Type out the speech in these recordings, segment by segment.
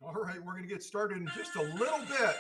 All right, we're going to get started in just a little bit.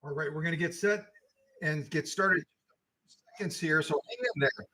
All right, we're going to get set and get started in seconds here. So hang in there.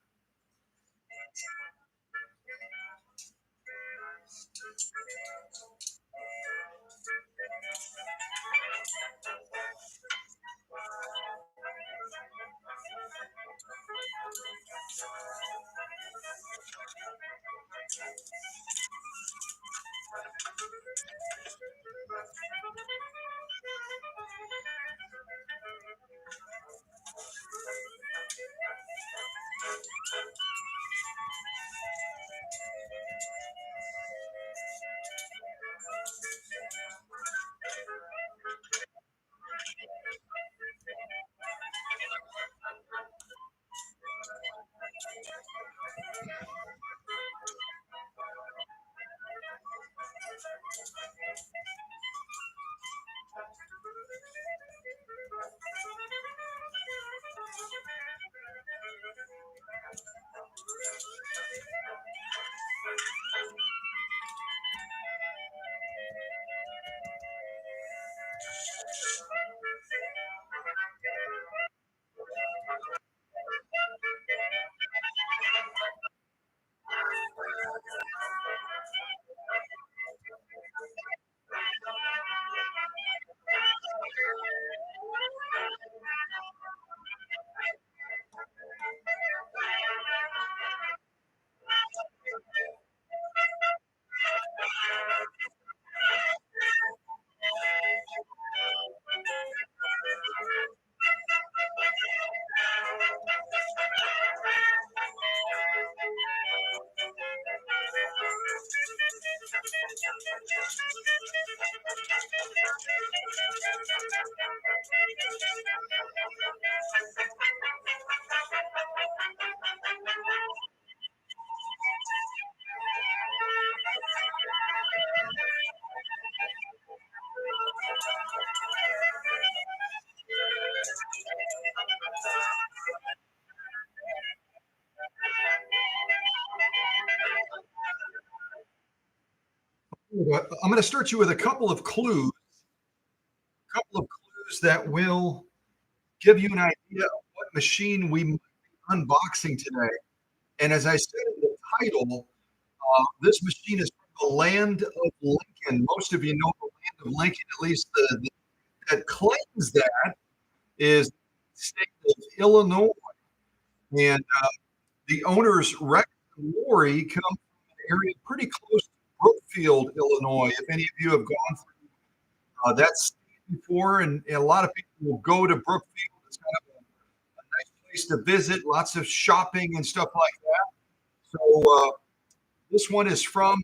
I'm going to start you with a couple of clues that will give you an idea of what machine we might be unboxing today. And as I said in the title, this machine is from the land of Lincoln. Most of you know the land of Lincoln, at least the that claims that is the state of Illinois. And the owner's Rex and Lorie come from an area pretty close to Brookfield, Illinois. If any of you have gone through that state before, and a lot of people will go to Brookfield. It's kind of a nice place to visit, lots of shopping and stuff like that. So this one is from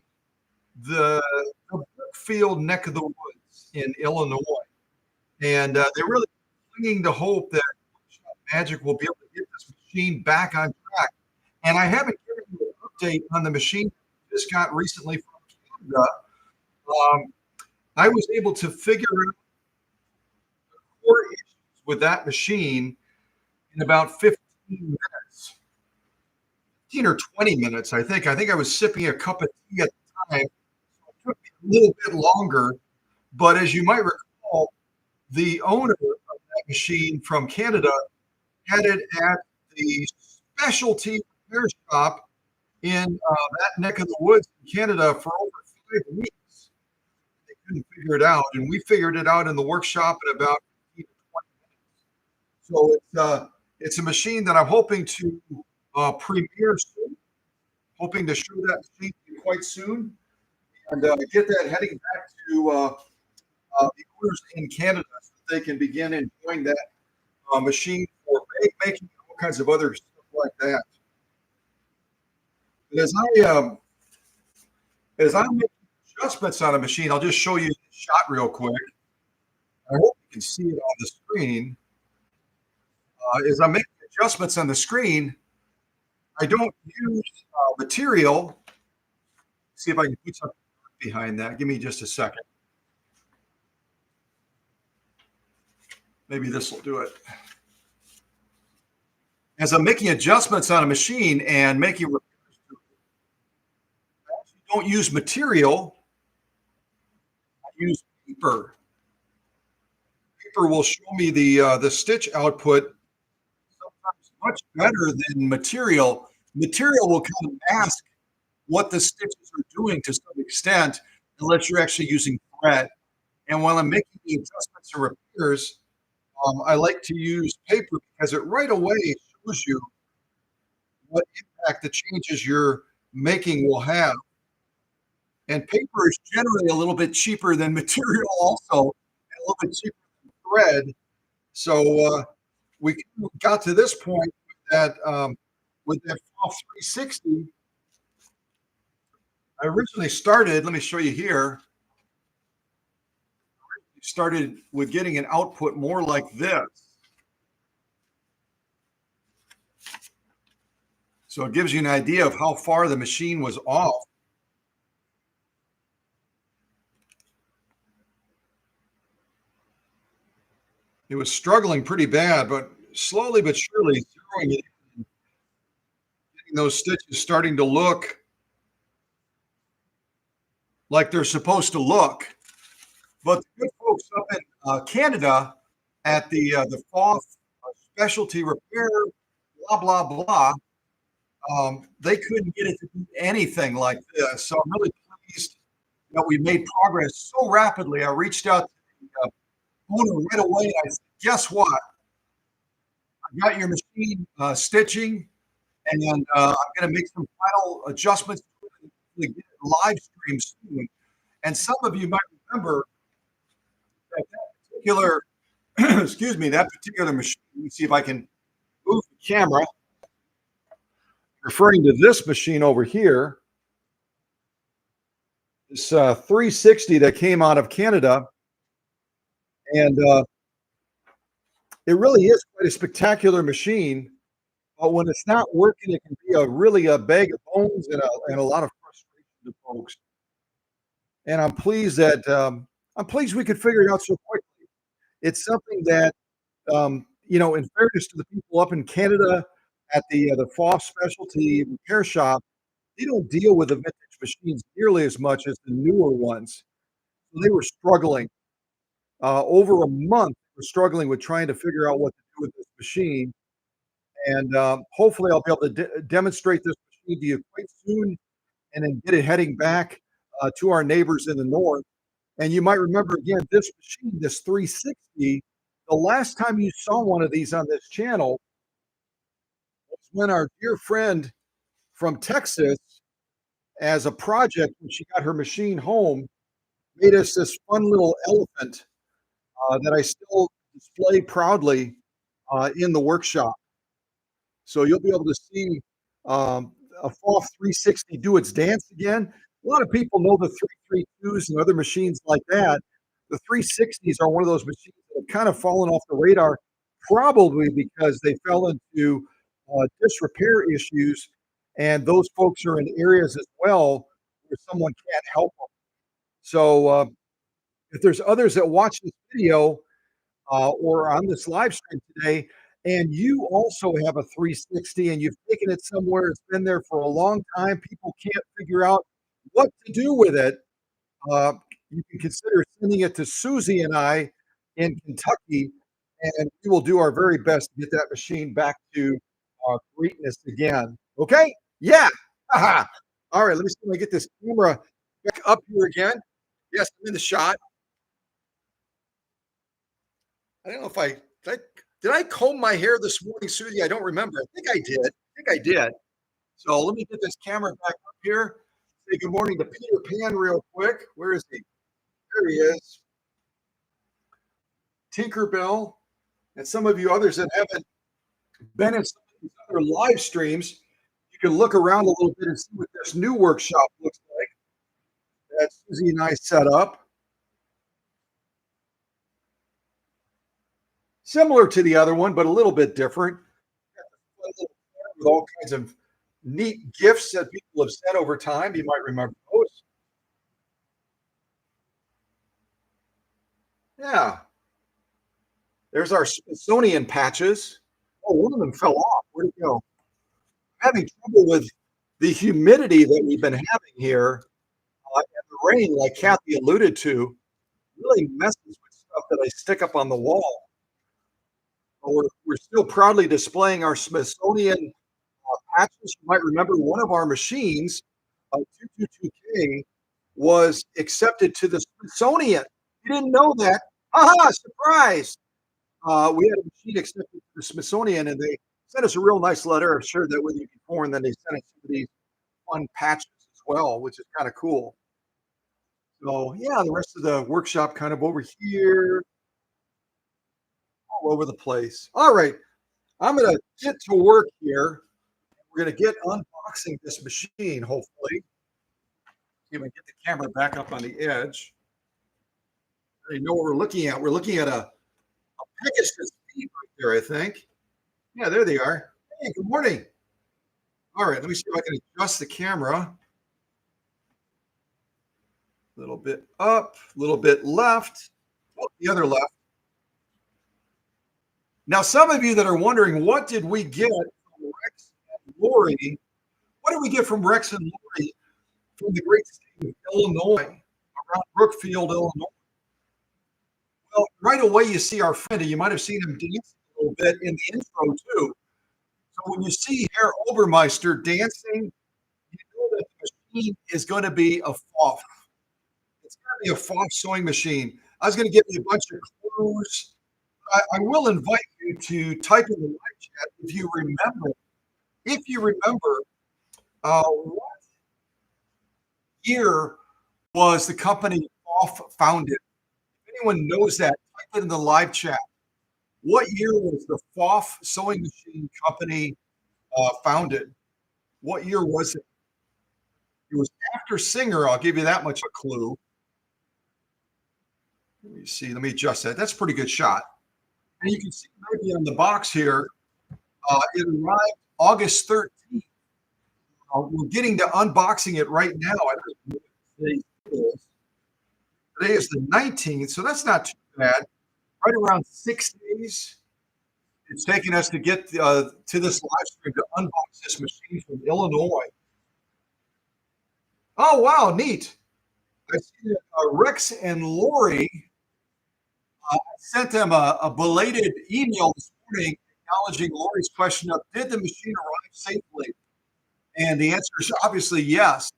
the Brookfield neck of the woods in Illinois. And they're really clinging to hope that Magic will be able to get this machine back on track. And I haven't given you an update on the machine we just got recently from Canada. Um, I was able to figure out the core issues with that machine in about 15 minutes, 15 or 20 minutes, I think. I think I was sipping a cup of tea at the time. So it took me a little bit longer. But as you might recall, the owner of that machine from Canada had it at the specialty repair shop in that neck of the woods in Canada for over 5 weeks. They couldn't figure it out, and we figured it out in the workshop in about 15 to 20 minutes. So it's a machine that I'm hoping to premiere soon, hoping to show that machine quite soon, and get that heading back to the owners in Canada so that they can begin enjoying that machine for making all kinds of other stuff like that. But as I'm making adjustments on a machine, I'll just show you the shot real quick. I hope you can see it on the screen. As I'm making adjustments on the screen, I don't use material. See if I can put something behind that. Give me just a second. Maybe this will do it. As I'm making adjustments on a machine and making repairs to it, I actually don't use material. I use paper paper will show me the stitch output sometimes much better than material. Material will kind of mask what the stitches are doing to some extent, unless you're actually using thread. And while I'm making the adjustments and repairs, I like to use paper because it right away shows you what impact the changes you're making will have. And paper is generally a little bit cheaper than material also, and a little bit cheaper than thread. So we got to this point with that Fall 360. I originally started, let me show you here, started with getting an output more like this. So it gives you an idea of how far the machine was off. It was struggling pretty bad, but slowly but surely zeroing it in, getting those stitches starting to look like they're supposed to look. But the good folks up in Canada at the FOF specialty repair, blah, blah, blah, they couldn't get it to do anything like this. So I'm really pleased that we made progress so rapidly. I reached out to the owner right away and I said, guess what? I got your machine stitching, and I'm going to make some final adjustments to get it live stream soon. And some of you might remember that particular, excuse me, that particular machine. Let me see if I can move the camera. Referring to this machine over here, this 360 that came out of Canada, and it really is quite a spectacular machine. But when it's not working, it can be really a bag of bones and a lot of frustration to folks. And I'm pleased we could figure it out so quickly. It's something that in fairness to the people up in Canada at the FOF specialty repair shop, they don't deal with the vintage machines nearly as much as the newer ones. So they were struggling over a month. They were struggling with trying to figure out what to do with this machine. And hopefully, I'll be able to demonstrate this machine to you quite soon, and then get it heading back to our neighbors in the north. And you might remember again, this machine, this 360. The last time you saw one of these on this channel was when our dear friend from Texas, as a project when she got her machine home, made us this fun little elephant that I still display proudly in the workshop. So you'll be able to see a FOF 360 do its dance again. A lot of people know the 332s and other machines like that. The 360s are one of those machines that have kind of fallen off the radar, probably because they fell into disrepair issues, and those folks are in areas as well where someone can't help them. So if there's others that watch this video or on this live stream today, and you also have a 360 and you've taken it somewhere, it's been there for a long time, people can't figure out what to do with it, uh, you can consider sending it to Susie and I in Kentucky, and we will do our very best to get that machine back to greatness again. Okay? Yeah. Aha. All right. Let me see if I get this camera back up here again. Yes, I'm in the shot. I don't know if did I comb my hair this morning, Susie? I don't remember. I think I did. So let me get this camera back up here. Say good morning to Peter Pan real quick. Where is he? There he is. Tinkerbell, and some of you others that haven't been in some of these other live streams, you can look around a little bit and see what this new workshop looks like that Susie and I set up. Similar to the other one, but a little bit different. With all kinds of neat gifts that people have sent over time. You might remember those. Yeah. There's our Smithsonian patches. Oh, one of them fell off. Where'd it go? I'm having trouble with the humidity that we've been having here, and the rain, like Kathy alluded to, really messes with stuff that I stick up on the wall. We're still proudly displaying our Smithsonian patches. You might remember one of our machines, 222K, was accepted to the Smithsonian. You didn't know that? Haha, surprise! We had a machine accepted to the Smithsonian, and they sent us a real nice letter. I've shared that with you before, and then they sent us some of these fun patches as well, which is kind of cool. So yeah, the rest of the workshop kind of over here, all over the place. All right, I'm gonna get to work here. We're gonna get unboxing this machine, hopefully. See if I can get the camera back up on the edge. I know what we're looking at. We're looking at a Pegasus feet right there, I think. Yeah, there they are. Hey, good morning. All right, let me see if I can adjust the camera. A little bit up, a little bit left. Oh, the other left. Now, some of you that are wondering, what did we get from Rex and Lorie? What did we get from Rex and Lorie from the great state of Illinois, around Brookfield, Illinois? Well, right away you see our friend, and you might have seen him dancing a little bit in the intro too. So when you see Herr Obermeister dancing, you know that the machine is going to be a FOF. It's going to be a FOF sewing machine. I was going to give you a bunch of clues. I will invite you to type in the live chat if you remember. If you remember, what year was the company FOF founded? If anyone knows that, type it in the live chat. What year was the FOF sewing machine company founded? What year was it? It was after Singer. I'll give you that much of a clue. Let me see. Let me adjust that. That's a pretty good shot. And you can see maybe on the box here, it arrived August 13th. We're getting to unboxing it right now. I don't know what today is. Today is the 19th, so that's not too bad. Right around 6 days it's taken us to get to this live stream to unbox this machine from Illinois. Oh, wow, neat. I see that Rex and Lorie sent them a belated email this morning acknowledging Lorie's question of, did the machine arrive safely? And the answer is obviously yes.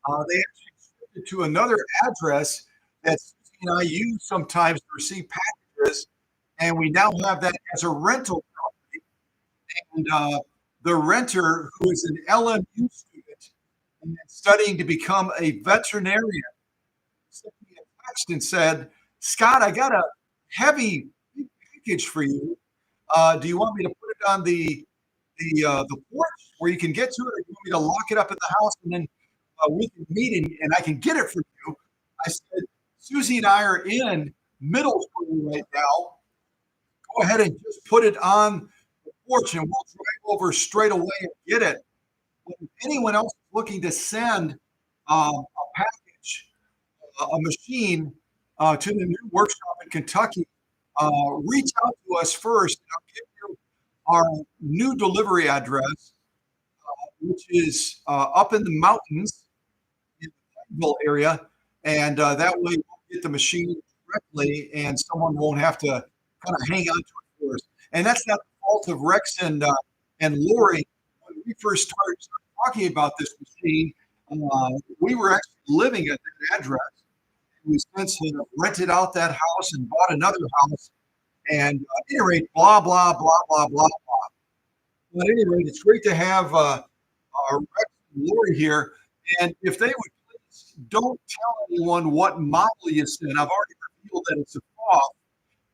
They actually sent it to another address that Susie and I use sometimes to receive packages, and we now have that as a rental property. And the renter, who is an LMU student and studying to become a veterinarian, sent me a text and said, Scott, I got a heavy package for you. Do you want me to put it on the porch where you can get to it, or you want me to lock it up at the house and then we can meet and I can get it for you? I said, Susie and I are in middle school right now. Go ahead and just put it on the porch and we'll drive over straight away and get it. But if anyone else is looking to send a package, a machine to the new workshop in Kentucky, reach out to us first. And I'll give you our new delivery address, which is up in the mountains in the Plainville area. And that way we'll get the machine directly and someone won't have to kind of hang on to it for us. And that's not the fault of Rex and Lorie. When we first started talking about this machine, we were actually living at that address. We since rented out that house and bought another house. And at any rate, blah, blah, blah, blah, blah, blah. But at any rate, it's great to have our Rex and Lorie here. And if they would please don't tell anyone what model you sent. I've already revealed that it's a FOF,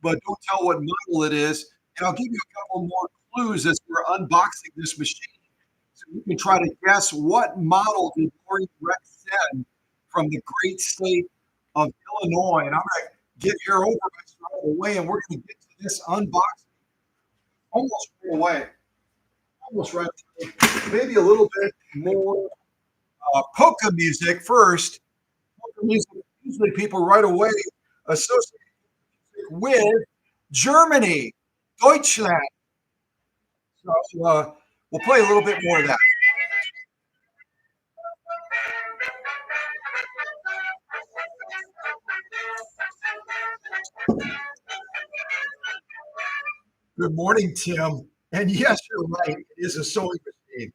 but don't tell what model it is. And I'll give you a couple more clues as we're unboxing this machine. So you can try to guess what model did Lorie and Rex send from the great state of Illinois. And I'm going to get here over right away, and we're going to get to this unboxing almost right away. Almost right away. Maybe a little bit more polka music first. Polka music, usually people right away associate with Germany, Deutschland. So we'll play a little bit more of that. Good morning, Tim. And yes, you're right. It is a sewing machine.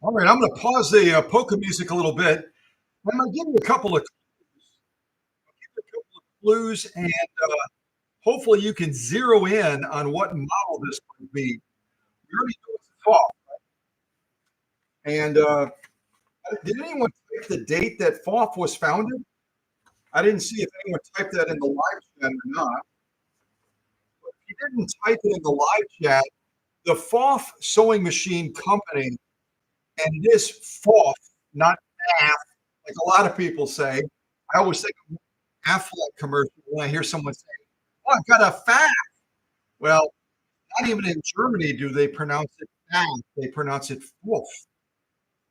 All right, I'm going to pause the polka music a little bit. I'm going to give you a couple of clues, and hopefully you can zero in on what model this might be. We already know it's a FOF. And did anyone type the date that FOF was founded? I didn't see if anyone typed that in the live chat or not. But if you didn't type it in the live chat, the FOF Sewing Machine Company, and it is FOF, not AF, like a lot of people say. I always think of Affleck commercial when I hear someone say, "Oh, I've got a FAF." Well, not even in Germany do they pronounce it FAF. They pronounce it FOF.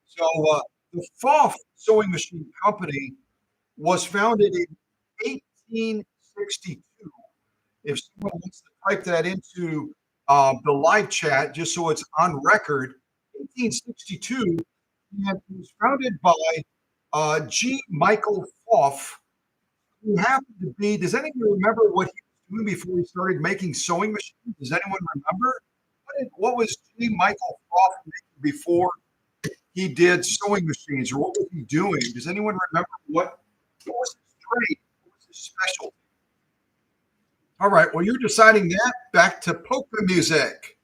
So the FOF Sewing Machine Company was founded in 1862. If someone wants to type that into the live chat, just so it's on record, 1862, and it was founded by G. Michael Foff, who happened to be. Does anyone remember what he was doing before he started making sewing machines? Does anyone remember? What was G. Michael Foff making before he did sewing machines, or what was he doing? Does anyone remember what was his trade? What was his specialty? All right. Well, you're deciding that. Back to polka music.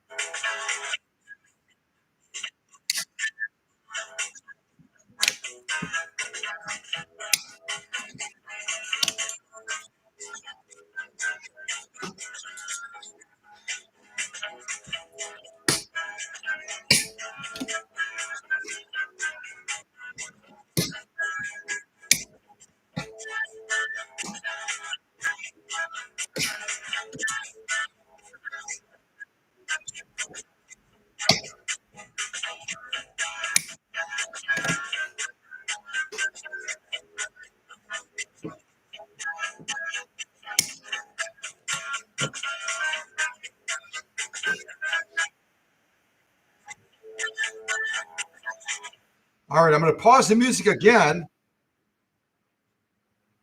All right. I'm going to pause the music again.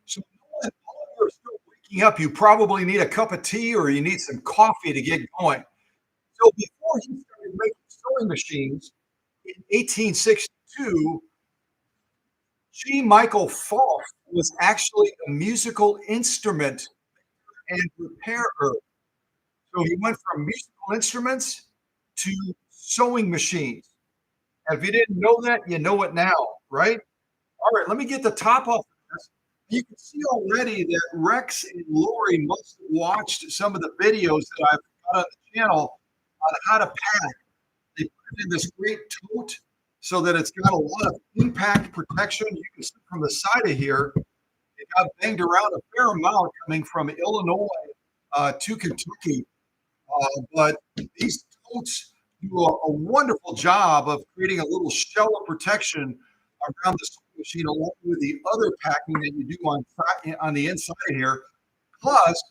So, all of you are still waking up. You probably need a cup of tea or you need some coffee to get going. So, before he started making sewing machines in 1862, G. Michael Falk was actually a musical instrument and repairer. So he went from musical instruments to sewing machines. And if you didn't know that, you know it now, right? All right, let me get the top off of this. You can see already that Rex and Lorie must have watched some of the videos that I've got on the channel on how to pack. They put it in this great tote so that it's got a lot of impact protection. You can see from the side of here, it got banged around a fair amount coming from Illinois to Kentucky. But these totes do a wonderful job of creating a little shell of protection around the sewing machine, along with the other packing that you do on the inside here. Plus,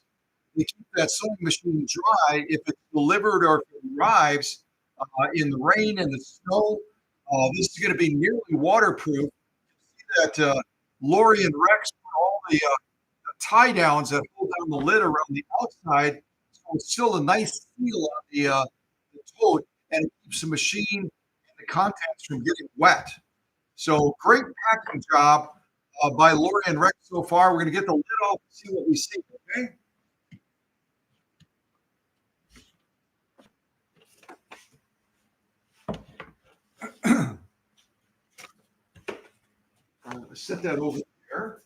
we keep that sewing machine dry if it's delivered or if it arrives in the rain and the snow. This is going to be nearly waterproof. That Lorie and Rex put all the tie downs that hold down the lid around the outside, so it's still a nice seal on the tote, and it keeps the machine and the contents from getting wet. So great packing job by Lorie and Rex so far. We're going to get the lid off and see what we see. Okay. Set that over there.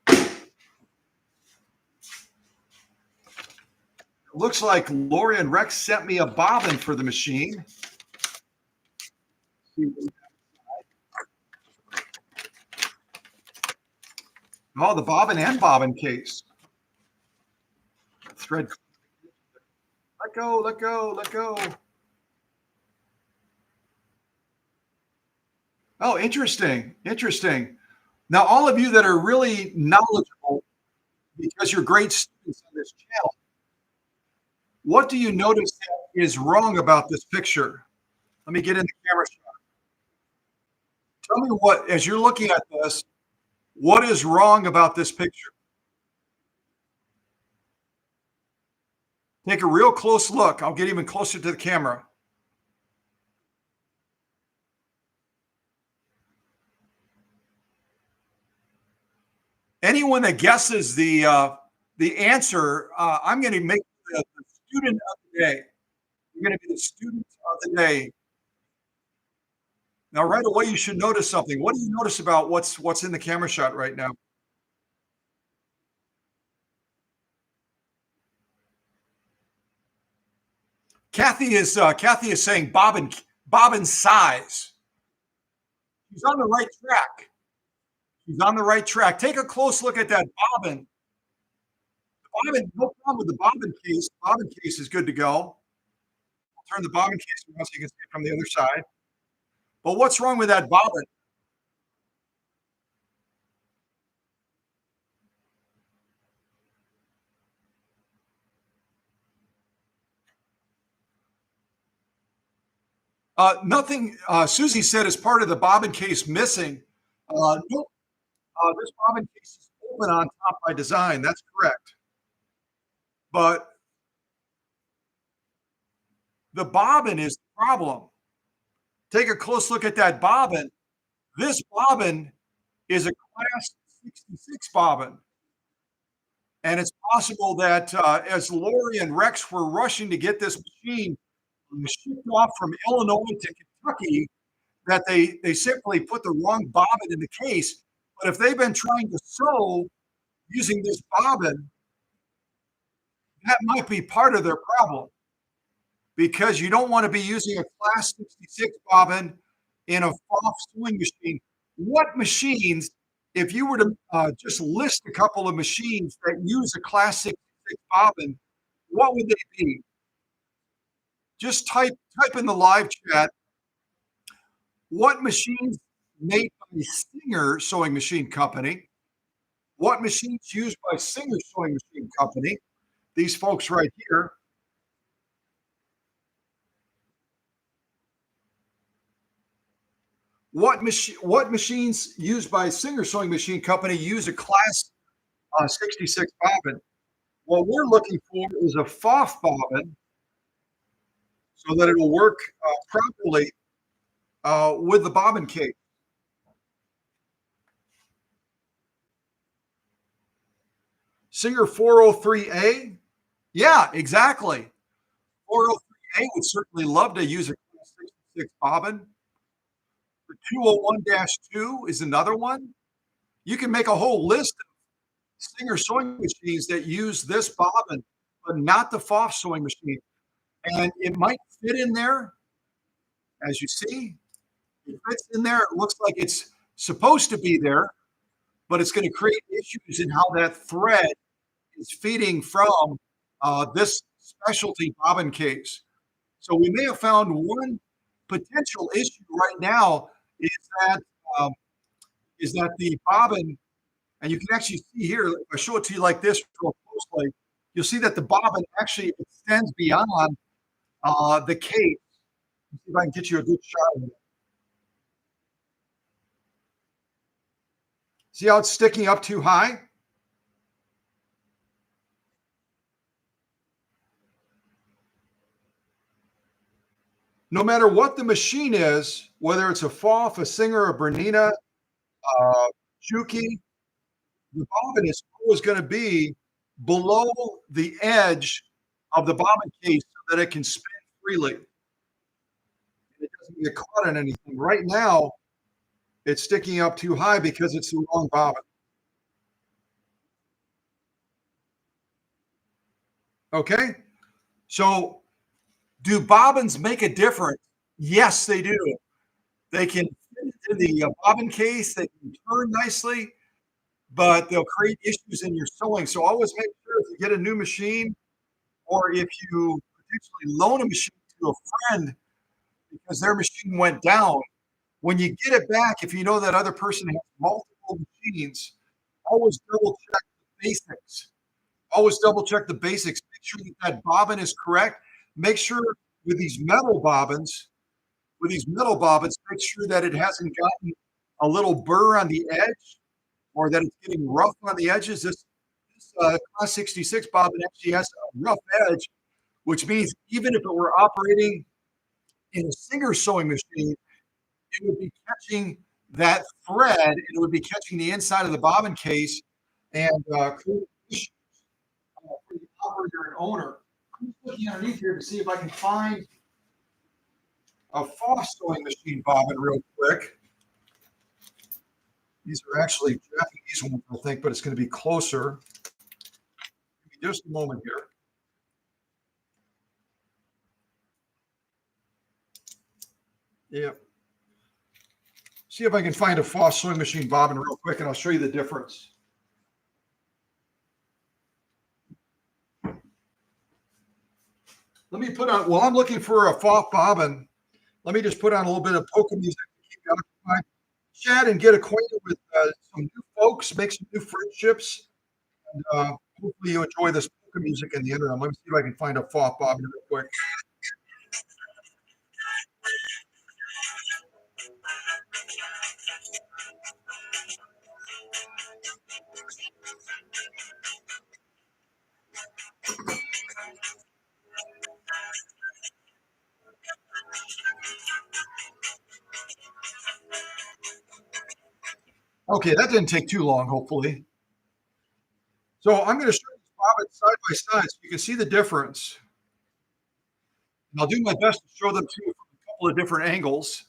It looks like Lorie and Rex sent me a bobbin for the machine. Oh, the bobbin and bobbin case. Thread. Let go, let go, let go. Oh, interesting. Interesting. Now, all of you that are really knowledgeable, because you're great students on this channel, what do you notice that is wrong about this picture? Let me get in the camera shot. Tell me what, as you're looking at this, what is wrong about this picture? Take a real close look. I'll get even closer to the camera. Anyone that guesses the answer, I'm going to make the student of the day. You're going to be the student of the day. Now, right away, you should notice something. What do you notice about what's in the camera shot right now? Kathy is saying bobbin size. She's on the right track. She's on the right track. Take a close look at that bobbin. The bobbin, no problem with the bobbin case. The bobbin case is good to go. I'll turn the bobbin case around so you can see it from the other side. But what's wrong with that bobbin? Nothing. Susie said is part of the bobbin case missing. Nope. This bobbin case is open on top by design. That's correct. But the bobbin is the problem. Take a close look at that bobbin. This bobbin is a class 66 bobbin. And it's possible that as Lorie and Rex were rushing to get this machine shipped off from Illinois to Kentucky, that they simply put the wrong bobbin in the case. But if they've been trying to sew using this bobbin, that might be part of their problem, because you don't want to be using a class 66 bobbin in a Pfaff sewing machine. What machines, if you were to just list a couple of machines that use a class 66 bobbin, what would they be? Just type in the live chat, what machines made by Singer Sewing Machine Company, what machines used by Singer Sewing Machine Company, these folks right here. What machines used by Singer Sewing Machine Company use a class 66 bobbin? What we're looking for is a Pfaff bobbin, so that it'll work properly with the bobbin case. Singer 403A? Yeah, exactly. 403A would certainly love to use a class 66 bobbin. The 201-2 is another one. You can make a whole list of Singer sewing machines that use this bobbin, but not the Pfaff sewing machine. And it might fit in there, as you see. It fits in there. It looks like it's supposed to be there, but it's going to create issues in how that thread is feeding from this specialty bobbin case. So we may have found one potential issue right now is that um, is that the bobbin, and you can actually see here, if I show it to you like this real closely, you'll see that the bobbin actually extends beyond the case. See if I can get you a good shot of it. See how it's sticking up too high? No matter what the machine is, whether it's a Foff, a Singer, a Bernina, Juki, the bobbin is always gonna be below the edge of the bobbin case so that it can spin freely and it doesn't get caught in anything. Right now, it's sticking up too high because it's the wrong bobbin. Okay? So, do bobbins make a difference? Yes, they do. They can fit into the bobbin case, they can turn nicely, but they'll create issues in your sewing. So always make sure if you get a new machine or if you potentially loan a machine to a friend because their machine went down, when you get it back, if you know that other person has multiple machines, always double check the basics. Always double check the basics. Make sure that that bobbin is correct. Make sure with these metal bobbins, make sure that it hasn't gotten a little burr on the edge or that it's getting rough on the edges. This Class 66 bobbin actually has a rough edge, which means even if it were operating in a Singer sewing machine, it would be catching that thread, and it would be catching the inside of the bobbin case and creating issues for the operator and owner. I'm just looking underneath here to see if I can find a Foss sewing machine bobbin real quick. These are actually Japanese ones, I think, but it's going to be closer. Give me just a moment here. Yep. See if I can find a Foss sewing machine bobbin real quick, and I'll show you the difference. Let me put on, while I'm looking for a Foff bobbin, let me just put on a little bit of polka music to keep you occupied. Chat and get acquainted with some new folks, make some new friendships, and hopefully you enjoy this polka music in the interim. Let me see if I can find a Foff bobbin real quick. Okay, that didn't take too long, hopefully. So I'm going to show these bobbins side by side so you can see the difference. And I'll do my best to show them to you from a couple of different angles.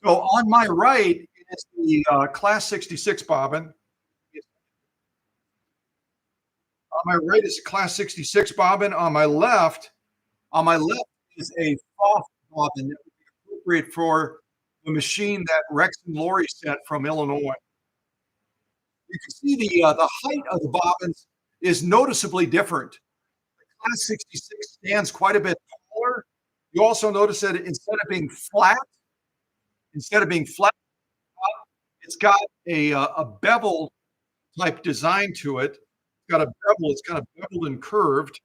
So on my right is the Class 66 bobbin. On my right is a Class 66 bobbin. On my left is a Foff bobbin that would be appropriate for the machine that Rex and Lorie sent from Illinois. You can see the height of the bobbins is noticeably different. Class 66 stands quite a bit taller. You also notice that instead of being flat, it's got a bevel type design to it. It's got a bevel. It's kind of beveled and curved.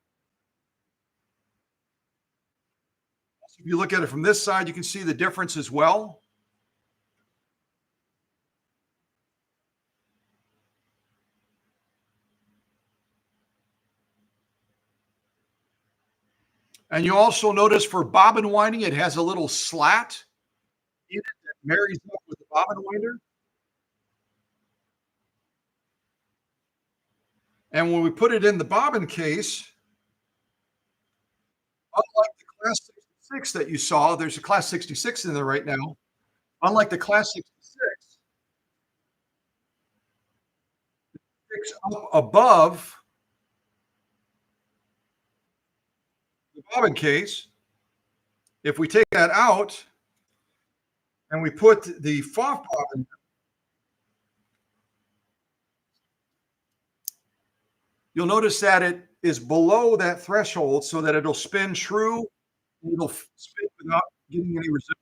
So if you look at it from this side, you can see the difference as well. And you also notice for bobbin winding, it has a little slat in it that marries up with the bobbin winder. And when we put it in the bobbin case, unlike the Class 66 that you saw, there's a Class 66 in there right now. Unlike the Class 66, it's up above the bobbin case. If we take that out and we put the Foff bobbin, you'll notice that it is below that threshold so that it'll spin true It'll spin without getting any resistance.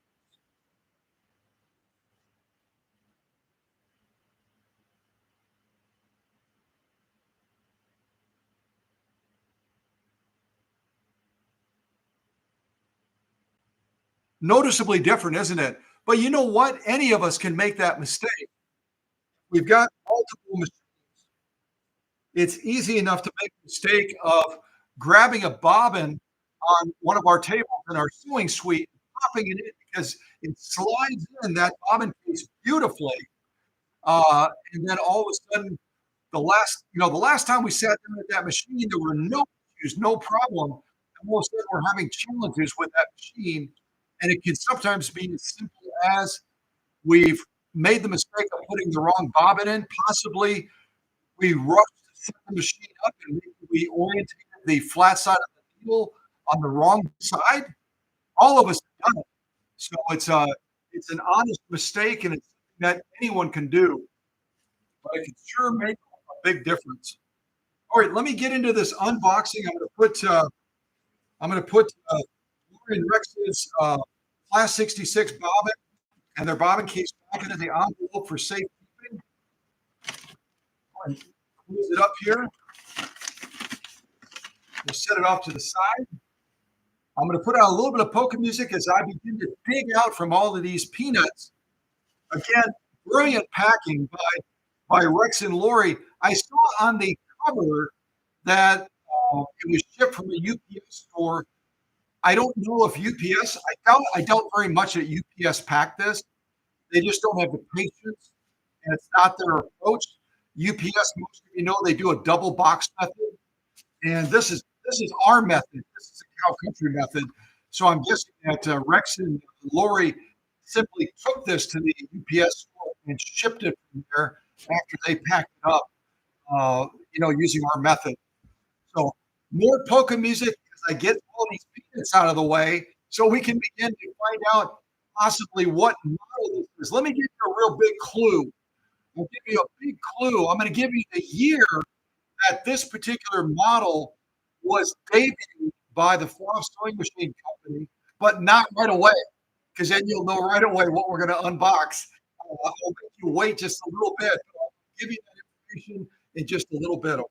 Noticeably different, isn't it? But you know what? Any of us can make that mistake. We've got multiple machines. It's easy enough to make the mistake of grabbing a bobbin on one of our tables in our sewing suite, popping it in because it slides in that bobbin case beautifully. And then all of a sudden, the last time we sat down at that machine, there were no issues, no problem. And all of a sudden, we're having challenges with that machine. And it can sometimes be as simple as we've made the mistake of putting the wrong bobbin in. Possibly we rushed to set the machine up and maybe we oriented the flat side of the needle on the wrong side. All of us have done it. So it's an honest mistake and it's something that anyone can do, but it can sure make a big difference. All right, let me get into this unboxing. I'm gonna put Lorie and Rex's Class 66 bobbin and their bobbin case back into the envelope for safekeeping. And close it up here. We'll set it off to the side. I'm going to put out a little bit of polka music as I begin to dig out from all of these peanuts. Again, brilliant packing by Rex and Lorie. I saw on the cover that it was shipped from a UPS store. I don't know if UPS. I doubt very much that UPS packed this. They just don't have the patience, and it's not their approach. UPS, most of you know, they do a double box method, and this is our method. This is a cow country method. So I'm guessing that Rex and Lorie simply took this to the UPS store and shipped it from there after they packed it up, using our method. So more polka music as I get all these peanuts out of the way so we can begin to find out possibly what model this is. Let me give you a real big clue. I'll give you a big clue. I'm going to give you the year that this particular model was debuted by the Farm Sewing Machine Company, but not right away, because then you'll know right away what we're going to unbox. I'll make you wait just a little bit. I'll give you that information in just a little bit. Okay.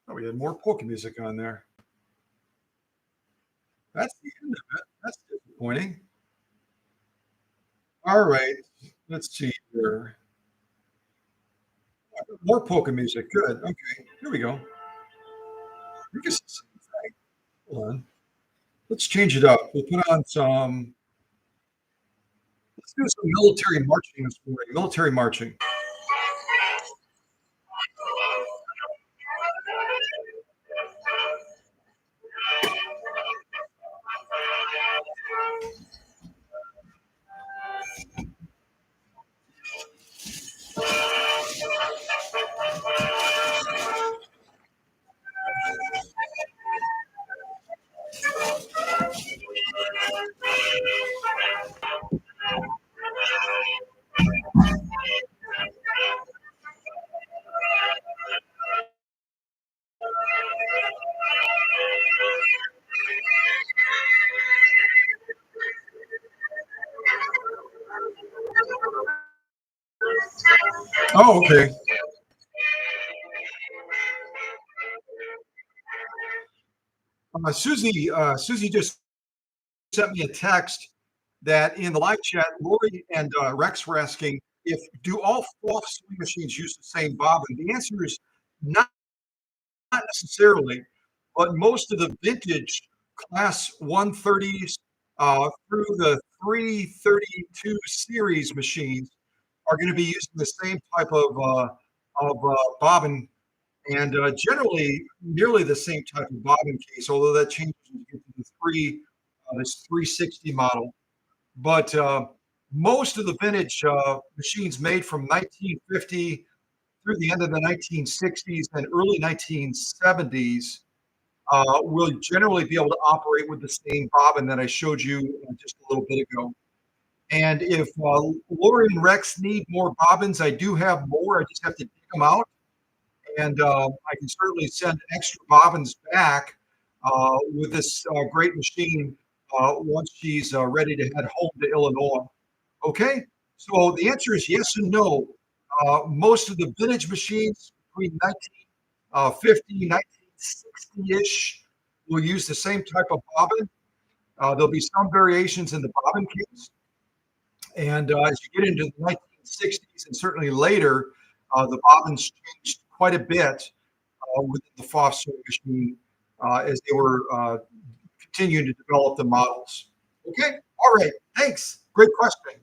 Oh, we had more polka music on there. That's the end of it. That's disappointing. All right. Let's see here. More polka music. Good. Okay. Here we go. I guess it's the same thing. Hold on. Let's change it up. We'll put on some. Let's do some military marching this morning. Military marching. Oh, okay. Susie just sent me a text that in the live chat, Lorie and Rex were asking, if do all fall sewing machines use the same bobbin? The answer is not, not necessarily, but most of the vintage class 130s through the 332 series machines are going to be using the same type of bobbin and generally nearly the same type of bobbin case, although that changes when you get to the this 360 model. But most of the vintage machines made from 1950 through the end of the 1960s and early 1970s will generally be able to operate with the same bobbin that I showed you just a little bit ago. And if Lorie and Rex need more bobbins, I do have more. I just have to dig them out, and I can certainly send extra bobbins back with this great machine once she's ready to head home to Illinois. Okay, so the answer is yes and no. Most of the vintage machines between 1950, 1960-ish will use the same type of bobbin. There'll be some variations in the bobbin case. And as you get into the 1960s and certainly later, the bobbins changed quite a bit within the Foss sewing machine as they were continuing to develop the models. Okay, all right, thanks. Great question.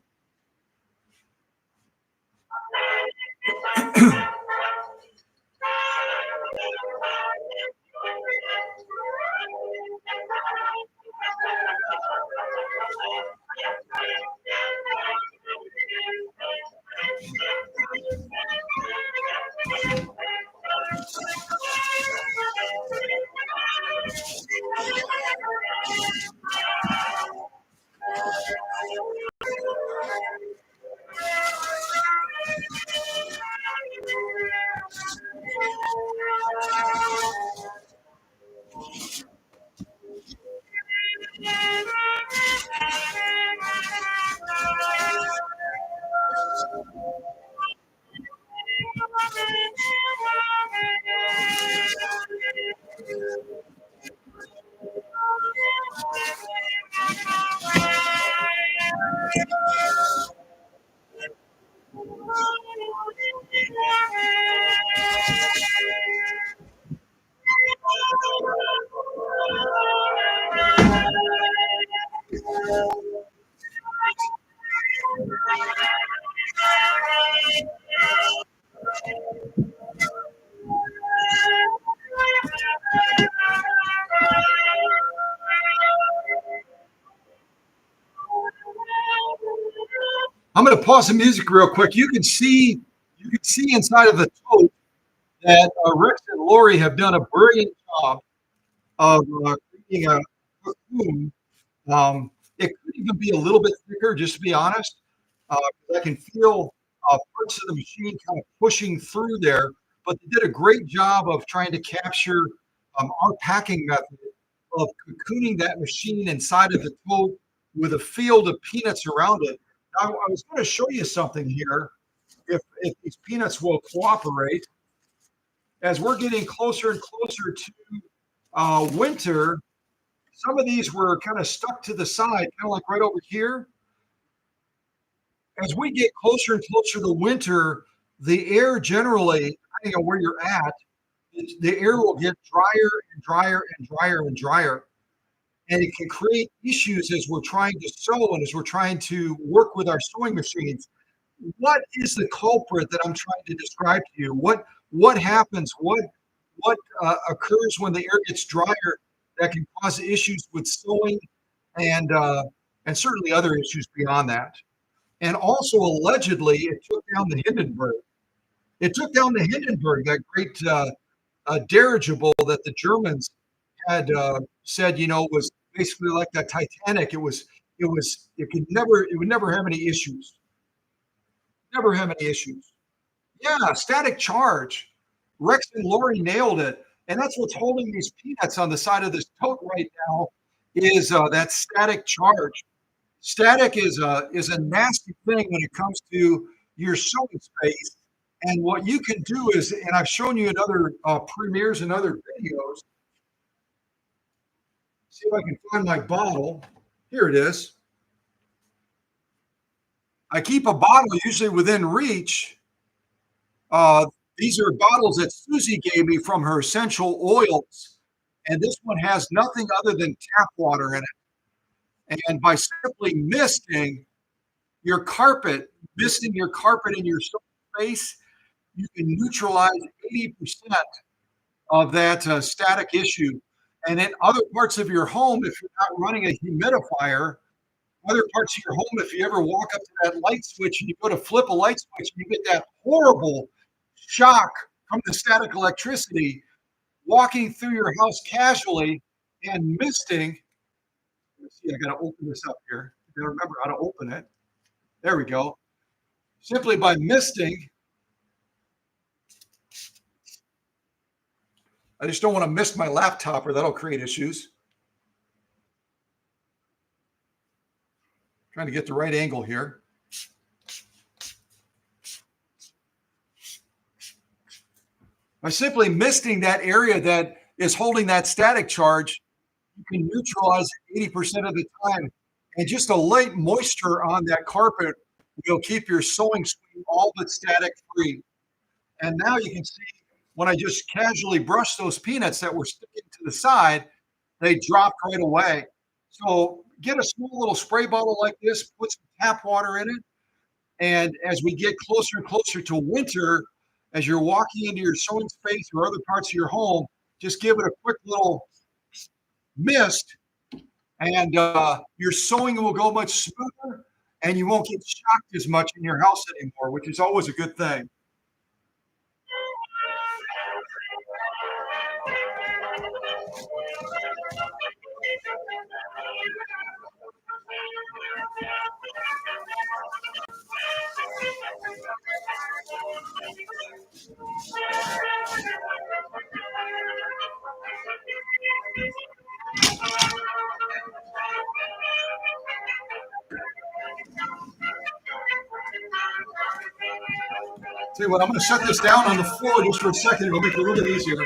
I'm going to pause the music real quick. You can see inside of the tote that Rex and Lorie have done a brilliant job of creating a cocoon. It could even be a little bit thicker, just to be honest. I can feel parts of the machine kind of pushing through there, but they did a great job of trying to capture our packing method of cocooning that machine inside of the tote with a field of peanuts around it. Now, I was going to show you something here. If these peanuts will cooperate, as we're getting closer and closer to winter, some of these were kind of stuck to the side, kind of like right over here. As we get closer and closer to winter, the air generally, depending on where you're at, the air will get drier and drier and drier and drier. And it can create issues as we're trying to sew and as we're trying to work with our sewing machines. What is the culprit that I'm trying to describe to you? What happens? What occurs when the air gets drier that can cause issues with sewing and certainly other issues beyond that? And also allegedly, it took down the Hindenburg. It took down the Hindenburg, that great dirigible that the Germans had said, was basically like that Titanic. It would never have any issues. Never have any issues. Yeah, static charge. Rex and Lorie nailed it, and that's what's holding these peanuts on the side of this tote right now is that static charge. Static is a nasty thing when it comes to your sewing space. And what you can do is, and I've shown you in other premieres and other videos. See if I can find my bottle. Here it is. I keep a bottle usually within reach. Uh, these are bottles that Susie gave me from her essential oils, and this one has nothing other than tap water in it. And by simply misting your carpet in your space, you can neutralize 80% of that static issue. And in other parts of your home, if you're not running a humidifier, other parts of your home, if you ever walk up to that light switch and you go to flip a light switch, and you get that horrible shock from the static electricity. Walking through your house casually and misting. Let's see, I got to open this up here. I got to remember how to open it. There we go. Simply by misting, I just don't want to mist my laptop or that'll create issues. Trying to get the right angle here. By simply misting that area that is holding that static charge, you can neutralize it 80% of the time. And just a light moisture on that carpet will keep your sewing screen all but static free. And now you can see when I just casually brush those peanuts that were sticking to the side, they dropped right away. So get a small little spray bottle like this, put some tap water in it. And as we get closer and closer to winter, as you're walking into your sewing space or other parts of your home, just give it a quick little mist, and your sewing will go much smoother, and you won't get shocked as much in your house anymore, which is always a good thing. Tell you what, I'm going to set this down on the floor just for a second. It'll make it a little bit easier.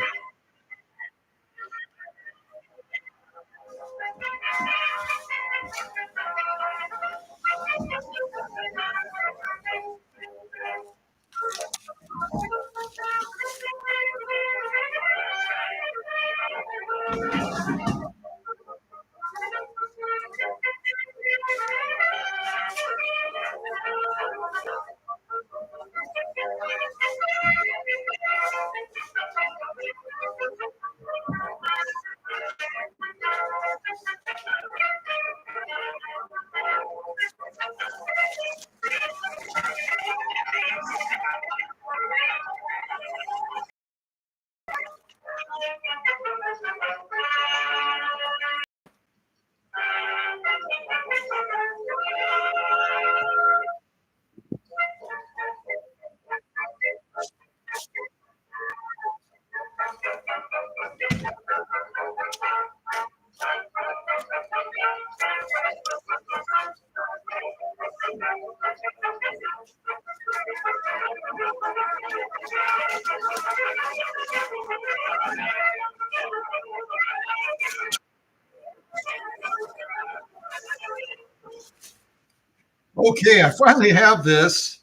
Okay, I finally have this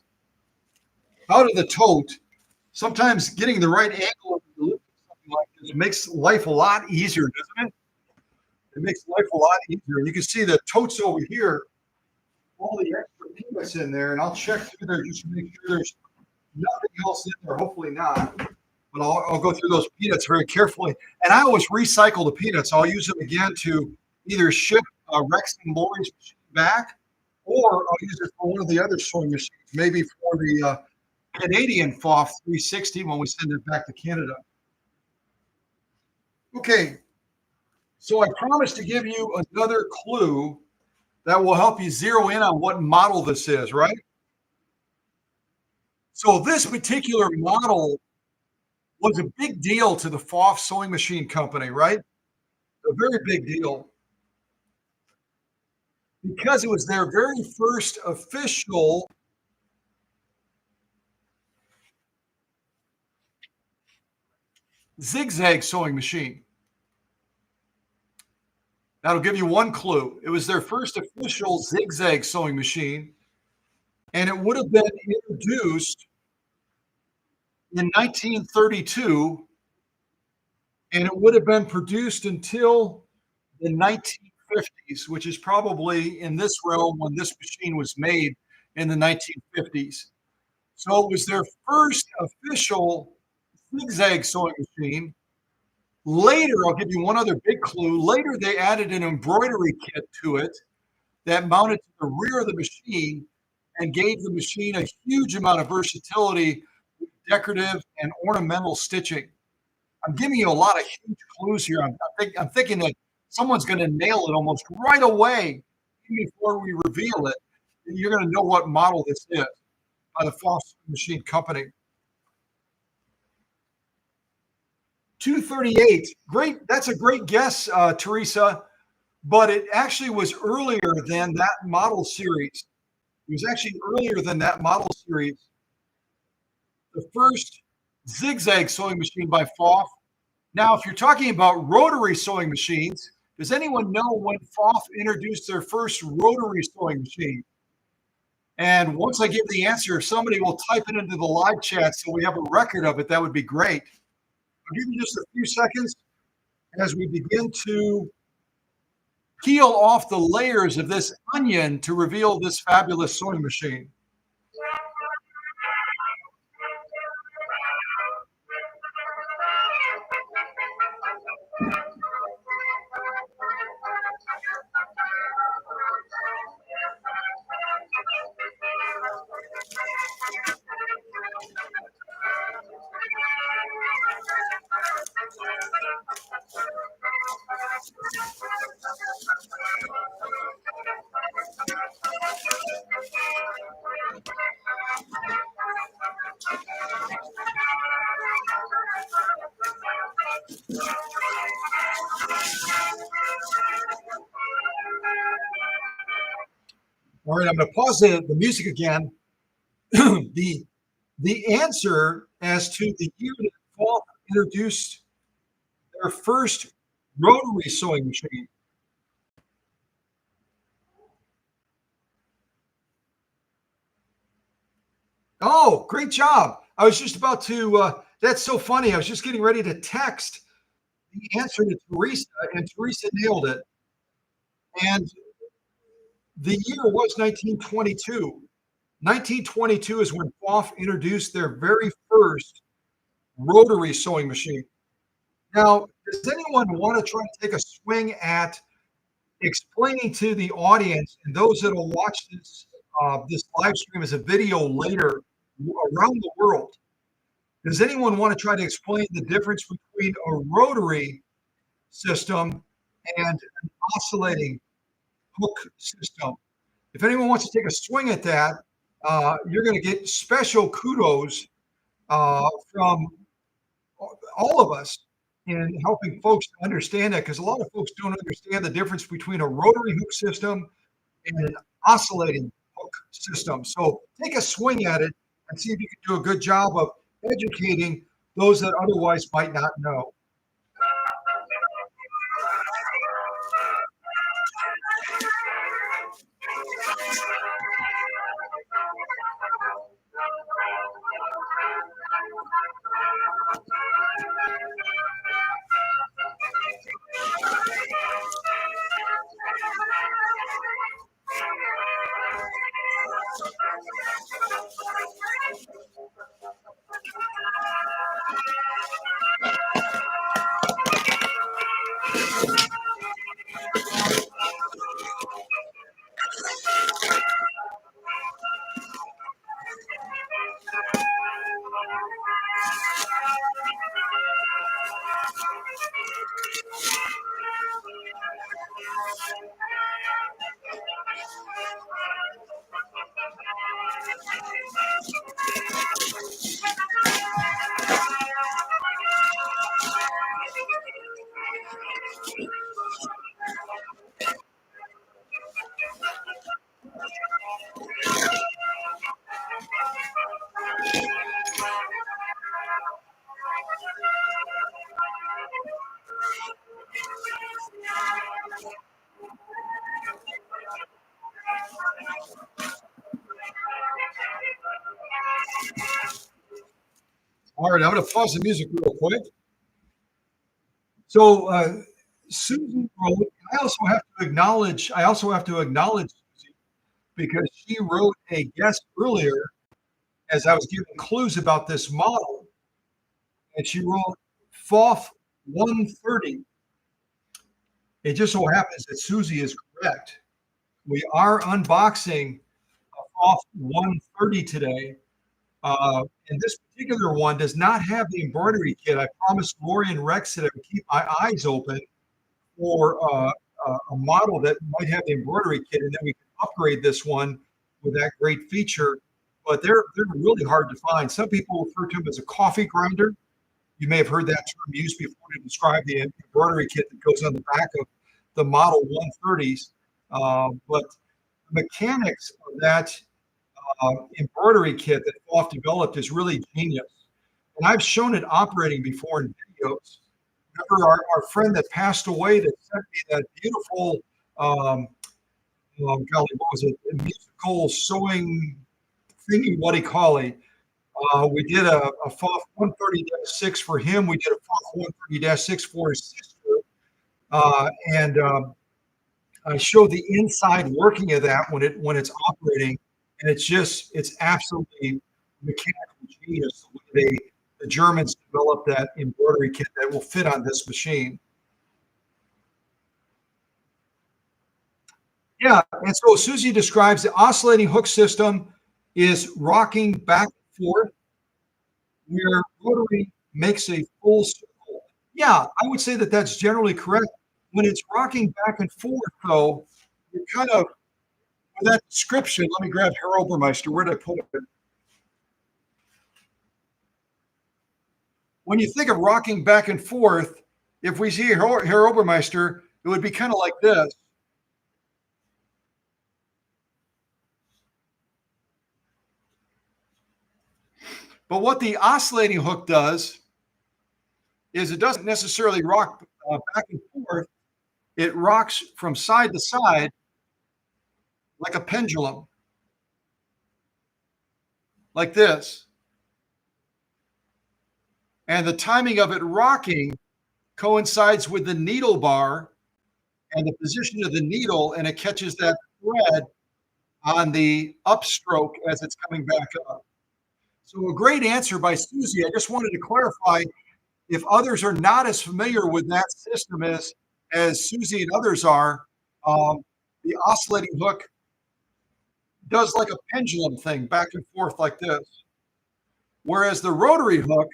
out of the tote. Sometimes getting the right angle of something like this makes life a lot easier, doesn't it? It makes life a lot easier. And you can see the totes over here, all the extra peanuts in there, and I'll check through there just to make sure there's nothing else in there. Hopefully not. But I'll go through those peanuts very carefully. And I always recycle the peanuts. I'll use them again to either ship Rex and Lorie's machine back, or I'll use it for one of the other sewing machines, maybe for the Canadian FOF 360 when we send it back to Canada. Okay, so I promised to give you another clue that will help you zero in on what model this is, right? So this particular model was a big deal to the FOF sewing machine company, right? A very big deal because it was their very first official zigzag sewing machine. That'll give you one clue. It was their first official zigzag sewing machine. and it would have been introduced in 1932, and it would have been produced until the 1950s, which is probably in this realm when this machine was made in the 1950s. So it was their first official zigzag sewing machine. Later, I'll give you one other big clue. Later, they added an embroidery kit to it that mounted to the rear of the machine and gave the machine a huge amount of versatility with decorative and ornamental stitching. I'm giving you a lot of huge clues here. I'm thinking that someone's going to nail it almost right away even before we reveal it. You're going to know what model this is by the Foster Machine Company. 238. Great. That's a great guess, Teresa. But it actually was earlier than that model series. It was actually earlier than that model series. The first zigzag sewing machine by Pfaff. Now, if you're talking about rotary sewing machines, does anyone know when Pfaff introduced their first rotary sewing machine? And once I give the answer, if somebody will type it into the live chat so we have a record of it, that would be great. I'll give you just a few seconds as we begin to peel off the layers of this onion to reveal this fabulous sewing machine. All right, I'm going to pause the music again. The answer as to the year that Falk introduced their first rotary sewing machine. Oh, great job. I was just about to, that's so funny. I was just getting ready to text the answer to Teresa, and Teresa nailed it. And the year was 1922. 1922 is when Pfaff introduced their very first rotary sewing machine. Now, does anyone want to try to take a swing at explaining to the audience and those that will watch this live stream as a video later around the world? Does anyone want to try to explain the difference between a rotary system and an oscillating hook system? If anyone wants to take a swing at that, you're going to get special kudos from all of us in helping folks understand that, because a lot of folks don't understand the difference between a rotary hook system and an oscillating hook system. So take a swing at it and see if you can do a good job of educating those that otherwise might not know. All right, I'm going to pause the music real quick. So, Susie wrote. I also have to acknowledge Susie because she wrote a guest earlier as I was giving clues about this model, and she wrote FOF 130. It just so happens that Susie is correct. We are unboxing a FOF 130 today. And this particular one does not have the embroidery kit. I promised Lorie and Rex that I would keep my eyes open for a model that might have the embroidery kit, and then we can upgrade this one with that great feature. But they're really hard to find. Some people refer to them as a coffee grinder. You may have heard that term used before to describe the embroidery kit that goes on the back of the Model 130s. But the mechanics of that embroidery kit that FOF developed is really genius. And I've shown it operating before in videos. Remember our friend that passed away that sent me that beautiful, golly, what was it? A musical sewing thingy, what do you call it? We did a FOF 130-6 for him. We did a FOF 130-6 for his sister. And I show the inside working of that when it's operating, and it's absolutely mechanical genius the way the Germans developed that embroidery kit that will fit on this machine. Yeah, and so Susie describes the oscillating hook system is rocking back and forth, where rotary makes a full circle. Yeah, I would say that that's generally correct. When it's rocking back and forth, though, you're kind of for that description. Let me grab Herr Obermeister. Where did I put it? When you think of rocking back and forth, if we see Herr Obermeister, it would be kind of like this. But what the oscillating hook does is it doesn't necessarily rock back and forth. It rocks from side to side like a pendulum, like this. And the timing of it rocking coincides with the needle bar and the position of the needle, and it catches that thread on the upstroke as it's coming back up. So a great answer by Susie. I just wanted to clarify if others are not as familiar with that system as Susie and others are, the oscillating hook does like a pendulum thing back and forth like this. Whereas the rotary hook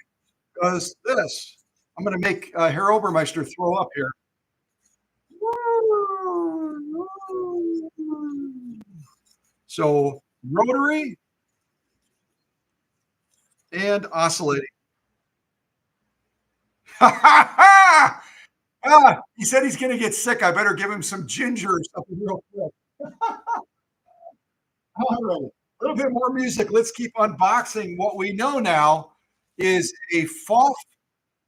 does this. I'm going to make Herr Obermeister throw up here. So rotary and oscillating. He said he's going to get sick. I better give him some ginger or something real quick. All right, a little bit more music. Let's keep unboxing. What we know now is a FOF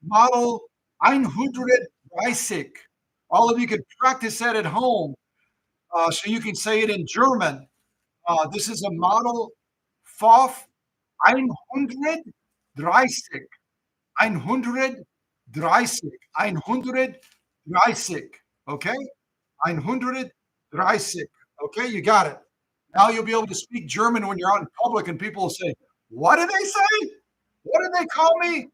Model 130. All of you can practice that at home so you can say it in German. This is a model FOF 130. 130. 130. Okay? 130. Okay, you got it. Now you'll be able to speak German when you're out in public and people will say, "What did they say? What did they call me?"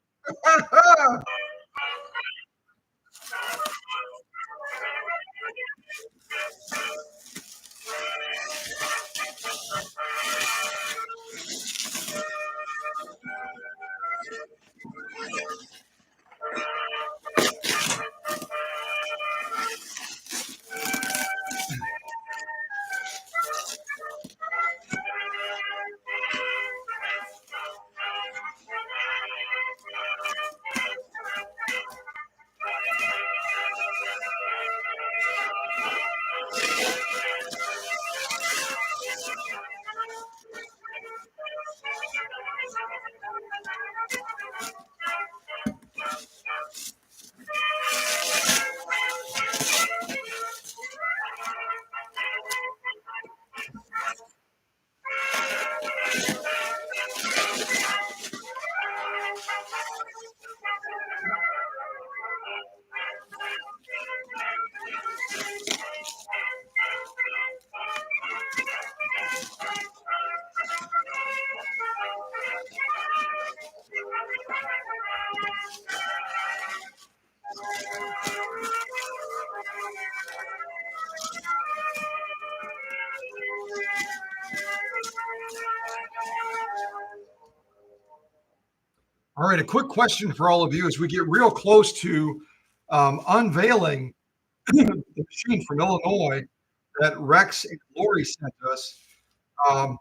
All right, a quick question for all of you as we get real close to unveiling the machine from Illinois that Rex and Lorie sent us. Um,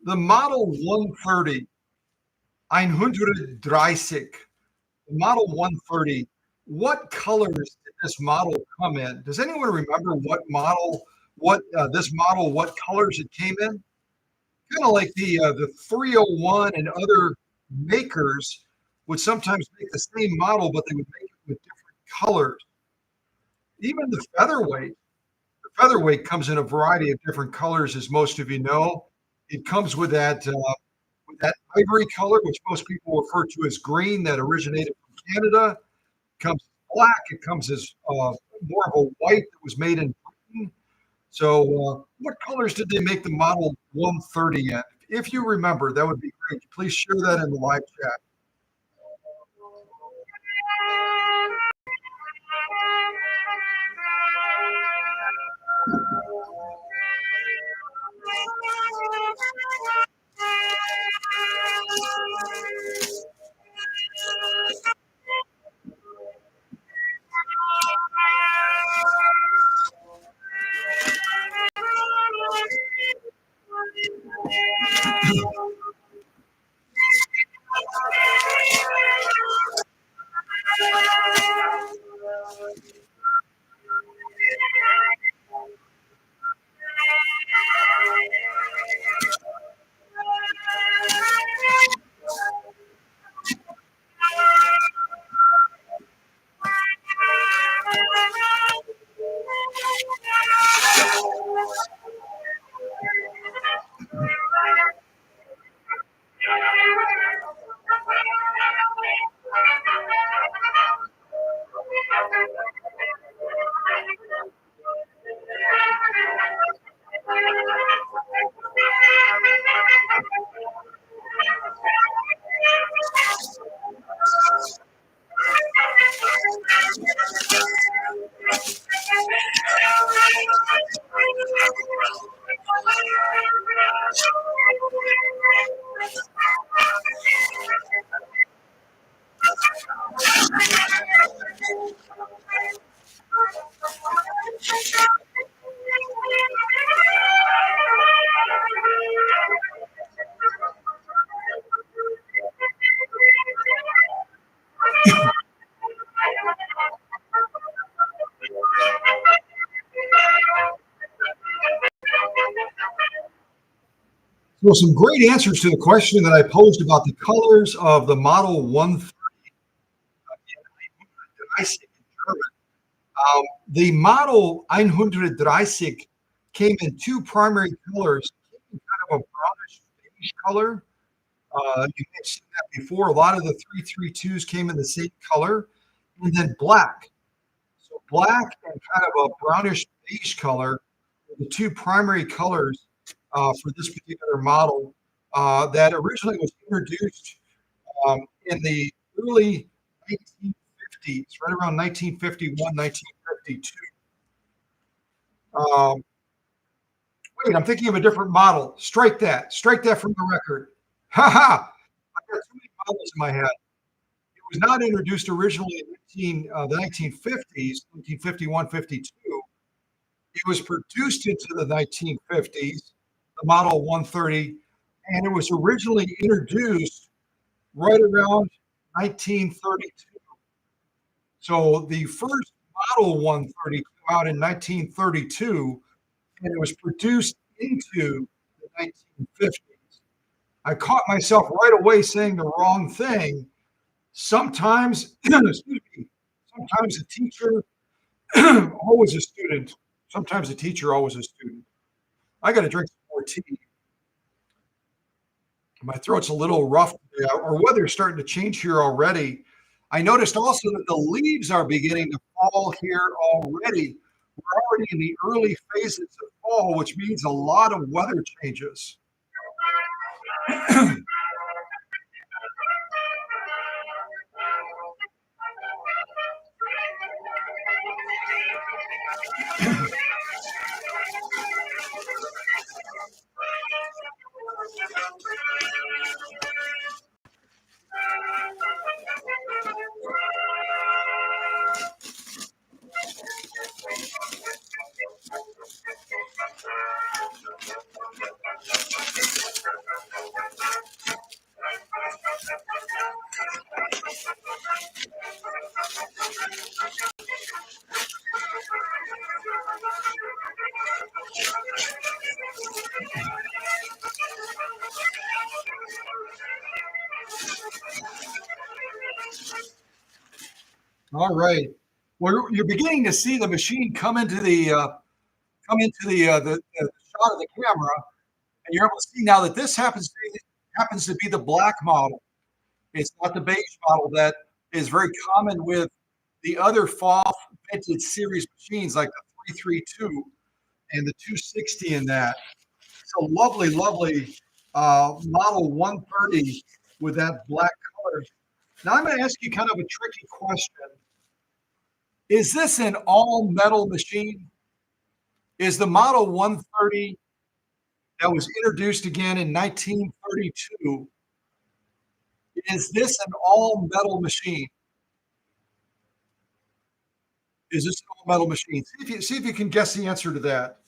the Model 130, 130, the Model 130, what colors did this model come in? Does anyone remember this model, what colors it came in? Kind of like the 301 and other makers would sometimes make the same model, but they would make it with different colors. Even the featherweight comes in a variety of different colors, as most of you know. It comes with that ivory color, which most people refer to as green, that originated from Canada. It comes black. It comes as more of a white that was made in Britain. So, what colors did they make the Model 130 in? If you remember, that would be great. Please share that in the live chat. So, some great answers to the question that I posed about the colors of the Model 130 in German. The Model 130 came in two primary colors, kind of a brownish beige color. You may have seen that before. A lot of the 332s came in the same color, and then black. So black and kind of a brownish beige color are the two primary colors for this particular model that originally was introduced in the early 1950s, right around 1951, 1952. Um, Wait, I'm thinking of a different model. Strike that. Strike that from the record. Ha ha! I've got too many models in my head. It was not introduced originally in the 1950s, 1951, 52. It was produced into the 1950s, the Model 130, and it was originally introduced right around 1932. So the first Model 130 came out in 1932, and it was produced into the 1950s. I caught myself right away saying the wrong thing. Sometimes, excuse me, sometimes a teacher, always a student. Sometimes a teacher, always a student. I got to drink some more tea. My throat's a little rough today. Our weather's starting to change here already. I noticed also that the leaves are beginning to fall here already. We're already in the early phases of fall, which means a lot of weather changes. All right. Well, you're beginning to see the machine come into the shot of the camera, and you're able to see now that this happens to be the black model. It's not the beige model that is very common with the other fall vintage series machines like the 332 and the 260 in that. It's a lovely, lovely model 130 with that black color. Now I'm going to ask you kind of a tricky question. Is this an all metal machine? Is the model 130 that was introduced again in 1932, is this an all metal machine? Is this an all metal machine? See if you can guess the answer to that.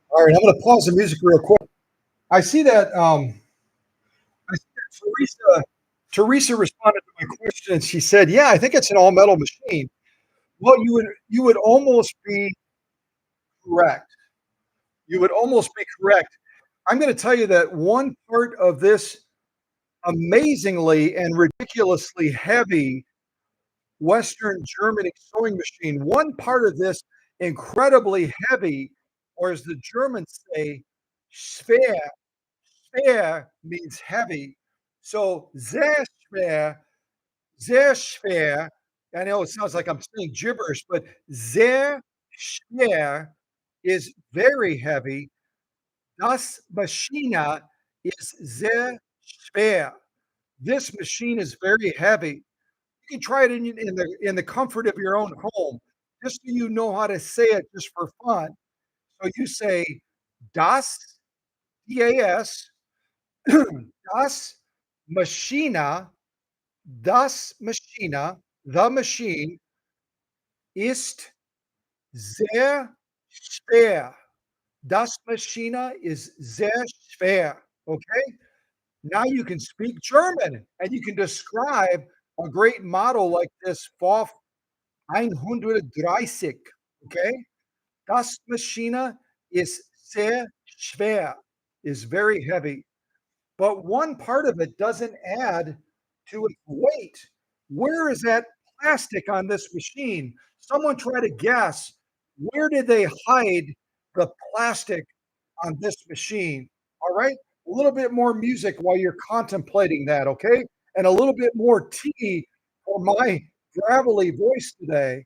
All right, I'm going to pause the music real quick. I see that. I see that Teresa responded to my question, and she said, "Yeah, I think it's an all metal machine." Well, you would almost be correct. You would almost be correct. I'm going to tell you that one part of this amazingly and ridiculously heavy Western Germanic sewing machine, one part of this incredibly heavy, or as the Germans say, schwer. Schwer means heavy. So sehr schwer. I know it sounds like I'm saying gibberish, but sehr schwer is very heavy. Das Maschine is sehr schwer. This machine is very heavy. You can try it in the comfort of your own home, just so you know how to say it just for fun. So you say das, D-A-S, das Maschine, das Maschine, the machine ist sehr schwer. Das Maschine is sehr schwer. Okay? Now you can speak German and you can describe a great model like this FOF 130. Okay? Das Maschine is sehr schwer, is very heavy. But one part of it doesn't add to its weight. Where is that plastic on this machine? Someone try to guess. Where did they hide the plastic on this machine. All right? A little bit more music while you're contemplating that, okay? And a little bit more tea for my gravelly voice today.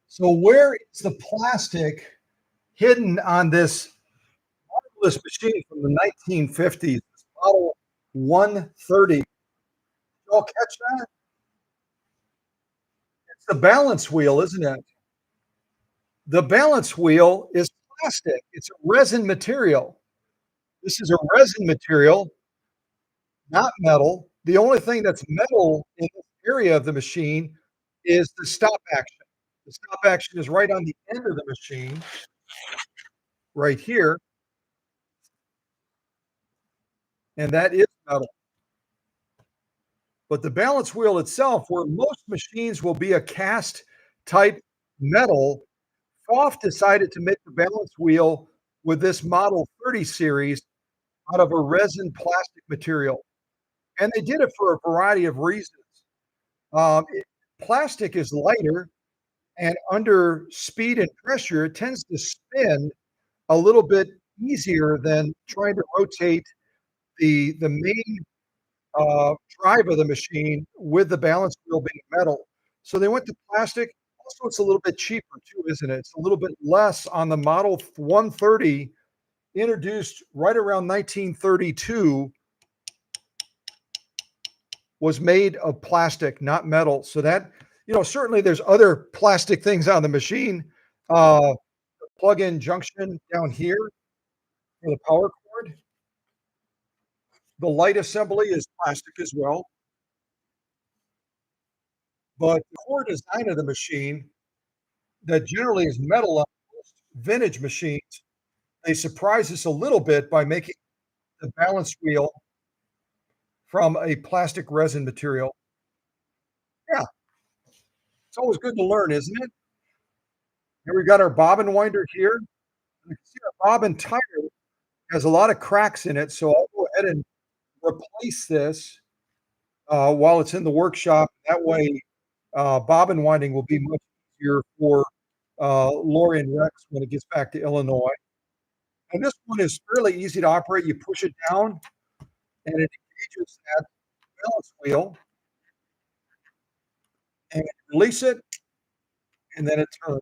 So where is the plastic hidden on this marvelous machine from the 1950s, this model 130? Did you all catch that? It's the balance wheel, isn't it? The balance wheel is plastic. It's a resin material. This is a resin material, not metal. The only thing that's metal in this area of the machine is the stop action. The stop action is right on the end of the machine, right here, and that is metal. But the balance wheel itself, where most machines will be a cast type metal, Pfaff decided to make the balance wheel with this Model 30 series out of a resin plastic material. And they did it for a variety of reasons. Plastic is lighter, and under speed and pressure, it tends to spin a little bit easier than trying to rotate the main drive of the machine with the balance wheel being metal. So they went to plastic. Also, it's a little bit cheaper too, isn't it? It's a little bit less on the Model 130, introduced right around 1932, was made of plastic, not metal. So that, certainly there's other plastic things on the machine. Plug-in junction down here for the power cord. The light assembly is plastic as well. But the core design of the machine that generally is metal on most vintage machines, they surprise us a little bit by making the balance wheel from a plastic resin material. Yeah, it's always good to learn, isn't it? Here we got our bobbin winder here. You can see our bobbin tire has a lot of cracks in it, so I'll go ahead and replace this while it's in the workshop. That way, bobbin winding will be much easier for Lorie and Rex when it gets back to Illinois. And this one is fairly easy to operate. You push it down, and it engages that balance wheel, and release it, and then it turns.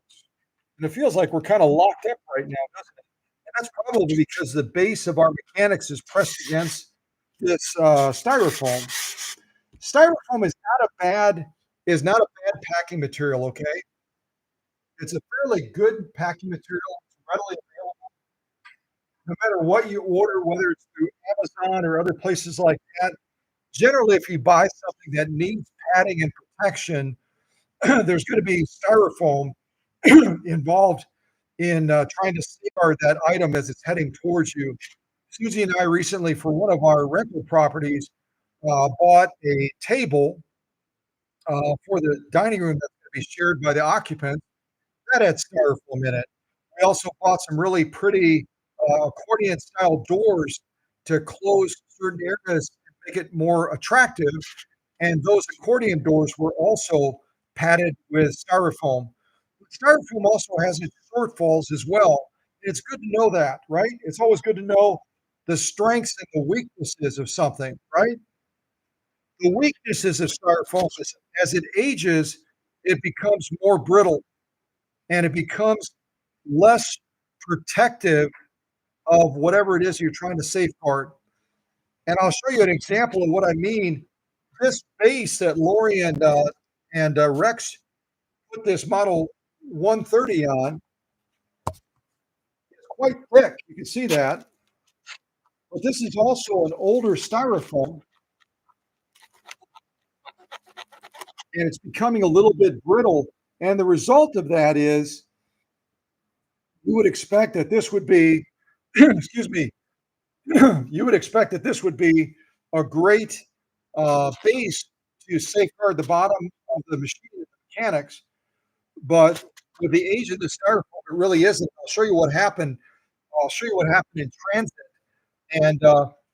And it feels like we're kind of locked up right now, doesn't it? And that's probably because the base of our mechanics is pressed against this styrofoam. Styrofoam is not a bad packing material, okay? It's a fairly good packing material. It's readily available. No matter what you order, whether it's through Amazon or other places like that, generally, if you buy something that needs padding and protection, there's gonna be styrofoam involved in trying to safeguard that item as it's heading towards you. Susie and I recently, for one of our rental properties, bought a table for the dining room that's gonna be shared by the occupants. That had styrofoam in it. We also bought some really pretty, accordion-style doors to close certain areas and make it more attractive, and those accordion doors were also padded with styrofoam. Styrofoam also has its shortfalls as well. It's good to know that, right? It's always good to know the strengths and the weaknesses of something, right? The weaknesses of styrofoam is as it ages, it becomes more brittle and it becomes less protective of whatever it is you're trying to safeguard. And I'll show you an example of what I mean. This base that Lorie and Rex put this Model 130 on is quite thick. You can see that. But this is also an older styrofoam, and it's becoming a little bit brittle. And the result of that is you would expect that this would be, excuse me, you would expect that this would be a great base to safeguard the bottom of the machine and the mechanics. But with the age of the styrofoam, it really isn't. I'll show you what happened. I'll show you what happened in transit. And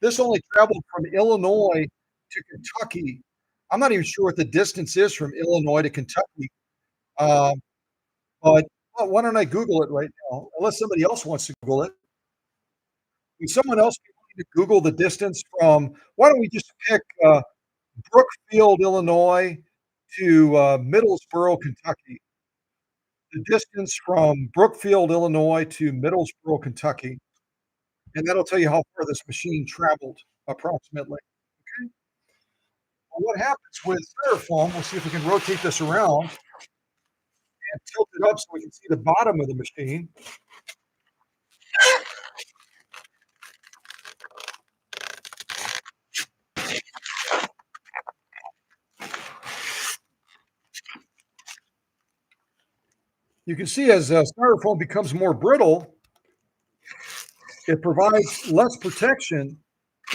this only traveled from Illinois to Kentucky. I'm not even sure what the distance is from Illinois to Kentucky. Um, but well, why don't I Google it right now? Unless somebody else wants to Google it. Would someone else be willing to Google the distance from? Why don't we just pick Brookfield, Illinois, to Middlesboro, Kentucky? The distance from Brookfield, Illinois, to Middlesboro, Kentucky, and that'll tell you how far this machine traveled approximately. Okay. Well, what happens with styrofoam? We'll see if we can rotate this around and tilt it up so we can see the bottom of the machine. You can see as styrofoam becomes more brittle, it provides less protection.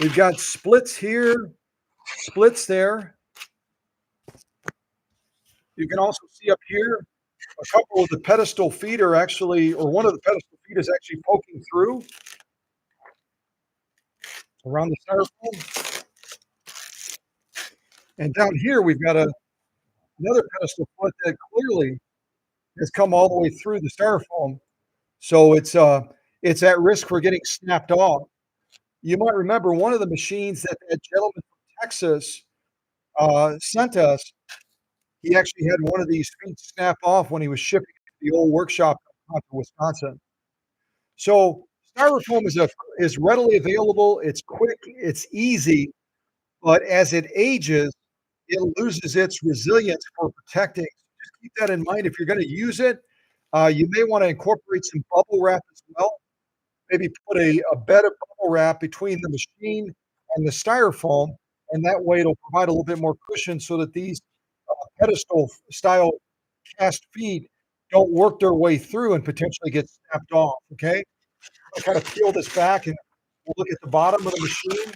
We've got splits here, splits there. You can also see up here a couple of the pedestal feet are actually, or one of the pedestal feet is actually poking through around the styrofoam. And down here, we've got another pedestal foot that clearly has come all the way through the styrofoam. So it's at risk for getting snapped off. You might remember one of the machines that that gentleman from Texas sent us. He actually had one of these feet snap off when he was shipping to the old workshop out to Wisconsin. So styrofoam is readily available. It's quick. It's easy. But as it ages, it loses its resilience for protecting. Just keep that in mind. If you're going to use it, you may want to incorporate some bubble wrap as well. Maybe put a bed of bubble wrap between the machine and the styrofoam, and that way it'll provide a little bit more cushion so that these pedestal style cast feet don't work their way through and potentially get snapped off. Okay, I'll kind of peel this back and we'll look at the bottom of the machine.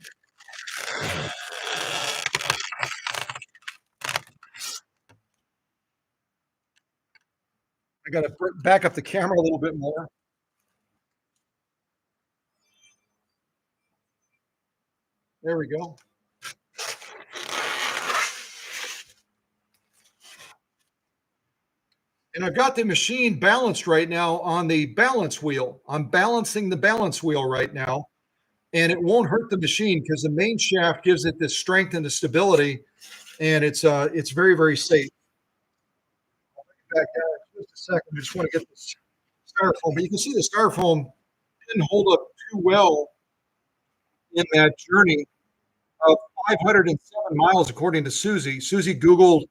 I got to back up the camera a little bit more. There we go. And I've got the machine balanced right now on the balance wheel. I'm balancing the balance wheel right now, and it won't hurt the machine because the main shaft gives it the strength and the stability, and it's very, very safe. I'll bring it back down in just a second. I just want to get this styrofoam, but you can see the styrofoam didn't hold up too well in that journey of 507 miles, according to Susie. Susie Googled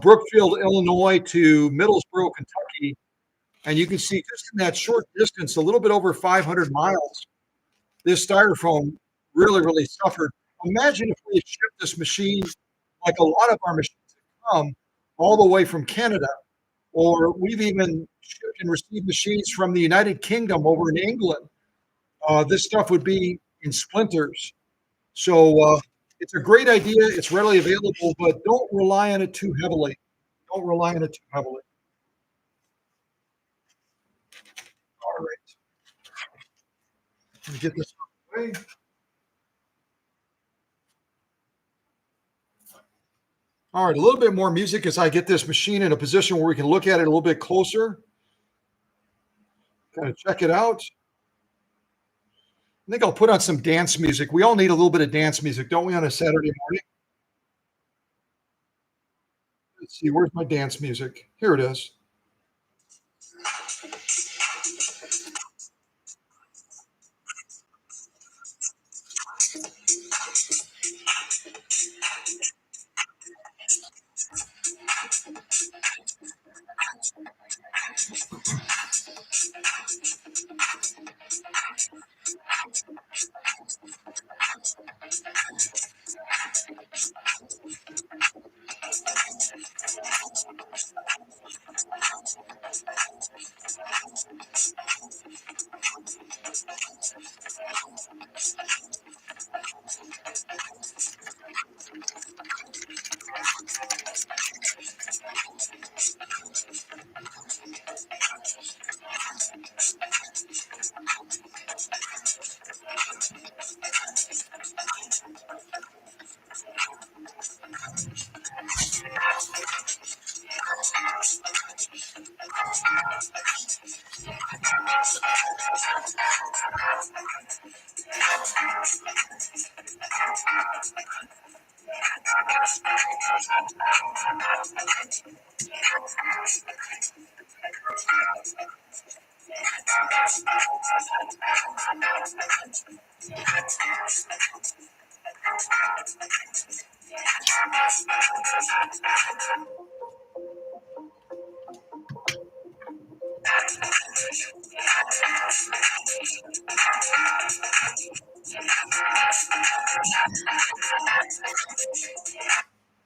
Brookfield, Illinois to Middlesboro, Kentucky, and you can see just in that short distance, a little bit over 500 miles, this styrofoam really, really suffered. Imagine if we had shipped this machine like a lot of our machines have come all the way from Canada, or we've even shipped and received machines from the United Kingdom over in England. This stuff would be in splinters. So It's a great idea. It's readily available, but don't rely on it too heavily. Don't rely on it too heavily. All right. Let me get this out of the way. All right, a little bit more music as I get this machine in a position where we can look at it a little bit closer, kind of check it out. I think I'll put on some dance music. We all need a little bit of dance music, don't we, on a Saturday morning? Let's see, where's my dance music? Here it is.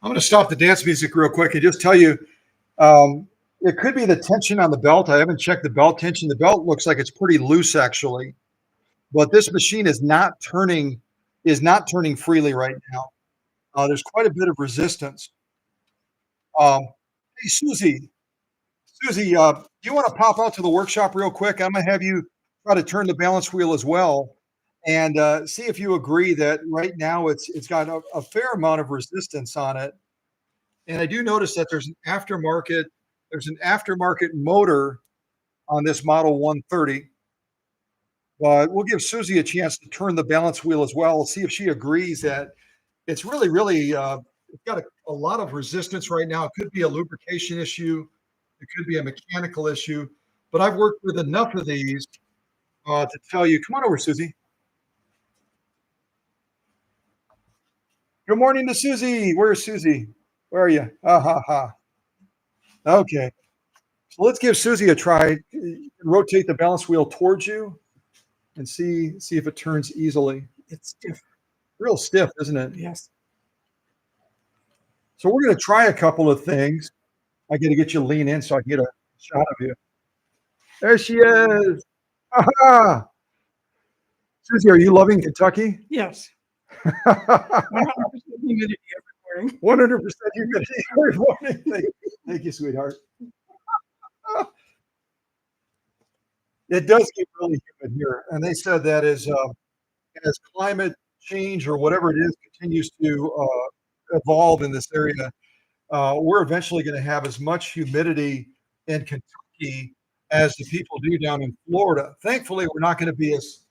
I'm going to stop the dance music real quick and just tell you um, it could be the tension on the belt. I haven't checked the belt tension. The belt looks like it's pretty loose actually, but this machine is not turning freely right now. There's quite a bit of resistance. Um, hey, Susie, you want to pop out to the workshop real quick? I'm going to have you try to turn the balance wheel as well, and see if you agree that right now it's got a fair amount of resistance on it. And I do notice that there's an aftermarket motor on this Model 130. But we'll give Susie a chance to turn the balance wheel as well. See if she agrees that it's really, really it's got a lot of resistance right now. It could be a lubrication issue. It could be a mechanical issue. But I've worked with enough of these to tell you. Come on over, Susie. Good morning to Susie. Where's Susie? Where are you? Ah, ha, ha. Okay. So let's give Susie a try. Rotate the balance wheel towards you and see if it turns easily. It's stiff, real stiff, isn't it? Yes. So we're going to try a couple of things. I got to get you to lean in so I can get a shot of you. There she is. Aha! Susie, are you loving Kentucky? Yes, 100% 100% humidity every morning. humidity every morning. Thank you, sweetheart. It does get really humid here, and they said that as climate change or whatever it is continues to evolve in this area, we're eventually going to have as much humidity in Kentucky as the people do down in Florida. Thankfully, we're not going to be as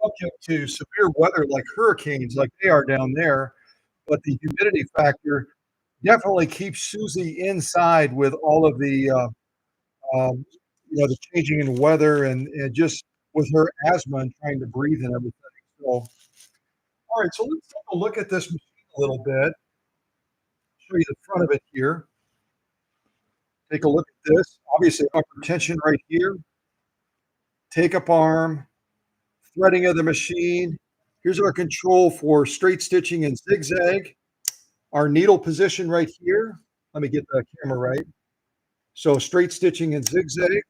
subject to severe weather like hurricanes like they are down there, but the humidity factor definitely keeps Susie inside with all of um, the changing in weather and just with her asthma and trying to breathe and everything. So, all right, so let's take a look at this machine a little bit. Show you the front of it here. Take a look at this. Obviously, upper tension right here. Take up arm, threading of the machine. Here's our control for straight stitching and zigzag. Our needle position right here. Let me get the camera right. So straight stitching and zigzag.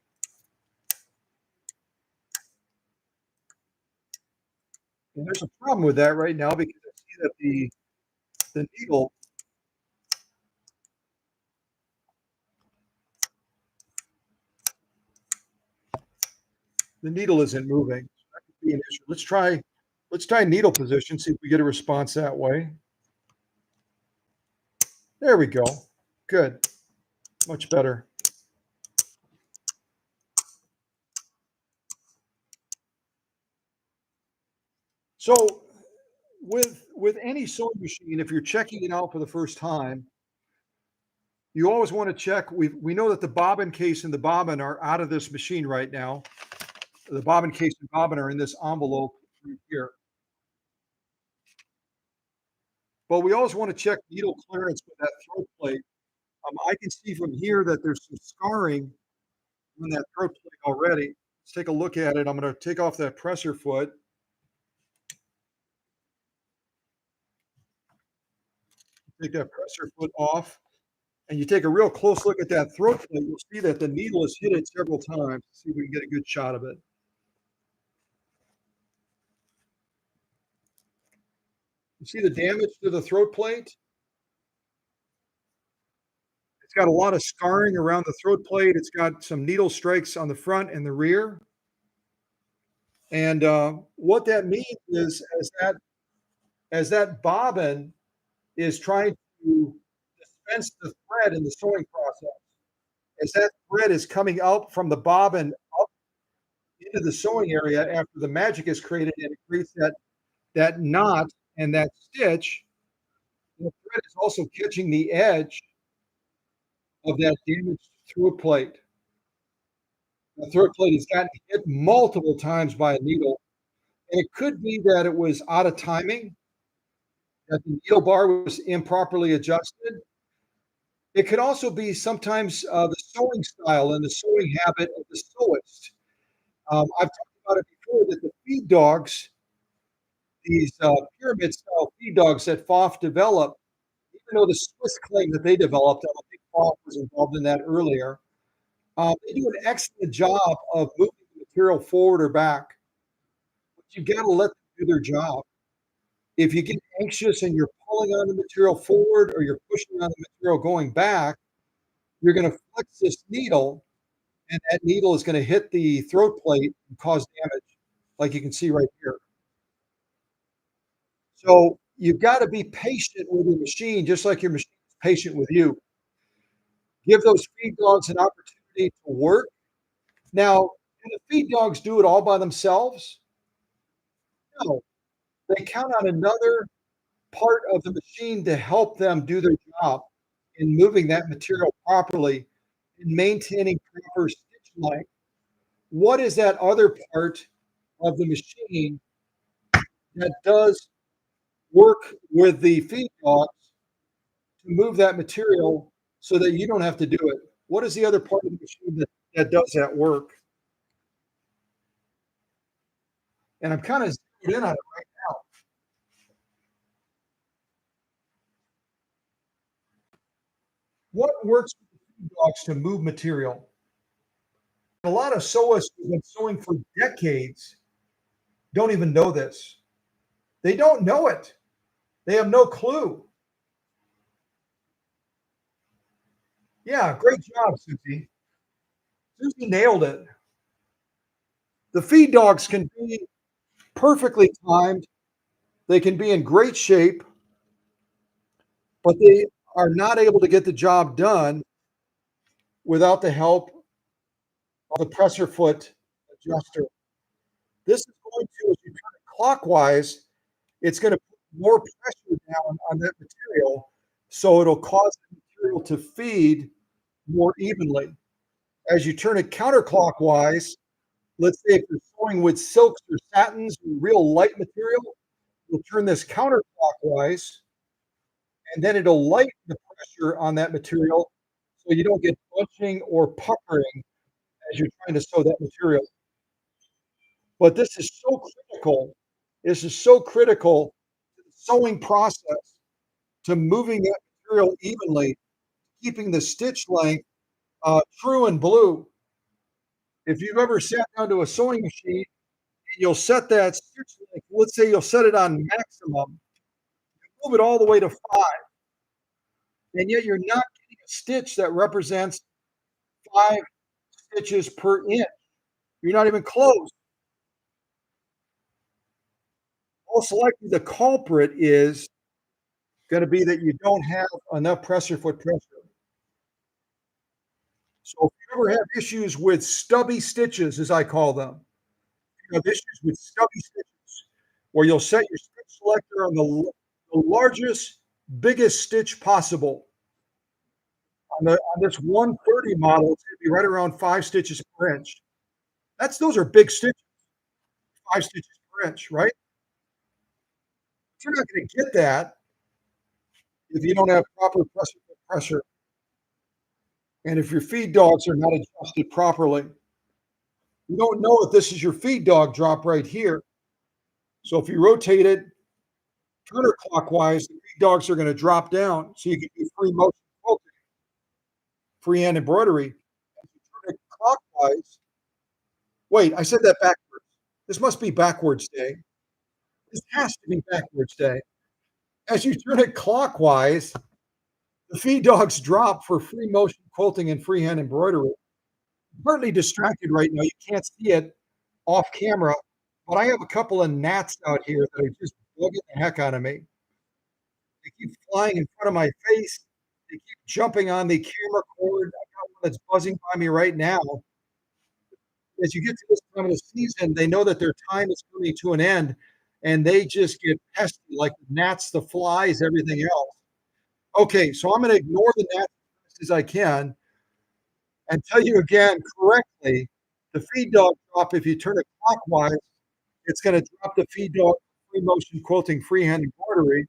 And there's a problem with that right now because I see that the needle isn't moving. That could be an issue. Let's try needle position, see if we get a response that way. There we go. Good. Much better. So with any sewing machine, if you're checking it out for the first time, you always want to check. We know that the bobbin case and the bobbin are out of this machine right now. The bobbin case and bobbin are in this envelope right here. But we always want to check needle clearance with that throat plate. I can see from here that there's some scarring on that throat plate already. Let's take a look at it. I'm going to take off that presser foot. Take that presser foot off, and you take a real close look at that throat plate. You'll see that the needle has hit it several times. See if we can get a good shot of it. You see the damage to the throat plate? It's got a lot of scarring around the throat plate. It's got some needle strikes on the front and the rear. And what that means is as that bobbin is trying to dispense the thread in the sewing process, as that thread is coming out from the bobbin up into the sewing area after the magic is created and it creates that knot and that stitch, the thread is also catching the edge of that damaged throat plate. The throat plate has gotten hit multiple times by a needle, and it could be that it was out of timing, that the needle bar was improperly adjusted. It could also be sometimes the sewing style and the sewing habit of the sewist. I've talked about it before that the feed dogs, these pyramid style feed dogs that FOF developed, even though the Swiss claim that they developed, I don't think FOF was involved in that earlier. They do an excellent job of moving the material forward or back, but you've got to let them do their job. If you get anxious and you're pulling on the material forward or you're pushing on the material going back, you're going to flex this needle, and that needle is going to hit the throat plate and cause damage, like you can see right here. So you've got to be patient with your machine, just like your machine is patient with you. Give those feed dogs an opportunity to work. Now, can the feed dogs do it all by themselves? No. They count on another part of the machine to help them do their job in moving that material properly and maintaining proper stitch length. What is that other part of the machine that does work with the feed dogs to move that material so that you don't have to do it? What is the other part of the machine that does that work? And I'm kind of zoomed in on it right now. What works with the feed dogs to move material? A lot of sewists who've been sewing for decades don't even know this. They don't know it. They have no clue. Yeah, great job, Susie. Susie nailed it. The feed dogs can be perfectly timed. They can be in great shape, but they are not able to get the job done without the help of the presser foot adjuster. This is going to, as you turn it clockwise, it's going to put more pressure down on that material, so it'll cause the material to feed more evenly. As you turn it counterclockwise, let's say if you're sewing with silks or satins, real light material, you'll turn this counterclockwise, and then it'll lighten the pressure on that material so you don't get bunching or puckering as you're trying to sew that material. But this is so critical. This is so critical to the sewing process, to moving that material evenly, keeping the stitch length true and blue. If you've ever sat down to a sewing machine, you'll set that stitch length. Let's say you'll set it on maximum. move it all the way to 5, and yet you're not getting a stitch that represents 5 stitches per inch. You're not even close. Most likely the culprit is gonna be that you don't have enough pressure foot pressure. So if you ever have issues with stubby stitches, as I call them, you have issues with stubby stitches, where you'll set your stitch selector on the largest, biggest stitch possible. On this 130 model, it's gonna be right around 5 stitches per inch. Those are big stitches, 5 stitches per inch, right? You're not gonna get that if you don't have proper pressure foot pressure, and if your feed dogs are not adjusted properly. You don't know if this is your feed dog drop right here. So if you rotate it counterclockwise, the feed dogs are gonna drop down, so you can do free motion quilting, freehand embroidery. If you turn it clockwise, wait, I said that backwards. This must be backwards day. This has to be backwards day. As you turn it clockwise, the feed dogs drop for free motion quilting and freehand embroidery. I'm partly distracted right now. You can't see it off camera, but I have a couple of gnats out here that are just bugging the heck out of me. They keep flying in front of my face. They keep jumping on the camera cord. I got one that's buzzing by me right now. As you get to this time of the season, they know that their time is coming to an end, and they just get pesky like the gnats, the flies, everything else. Okay, so I'm gonna ignore the gnats as best as I can and tell you again correctly, the feed dog drop, if you turn it clockwise, it's gonna drop the feed dog free motion quilting freehand embroidery.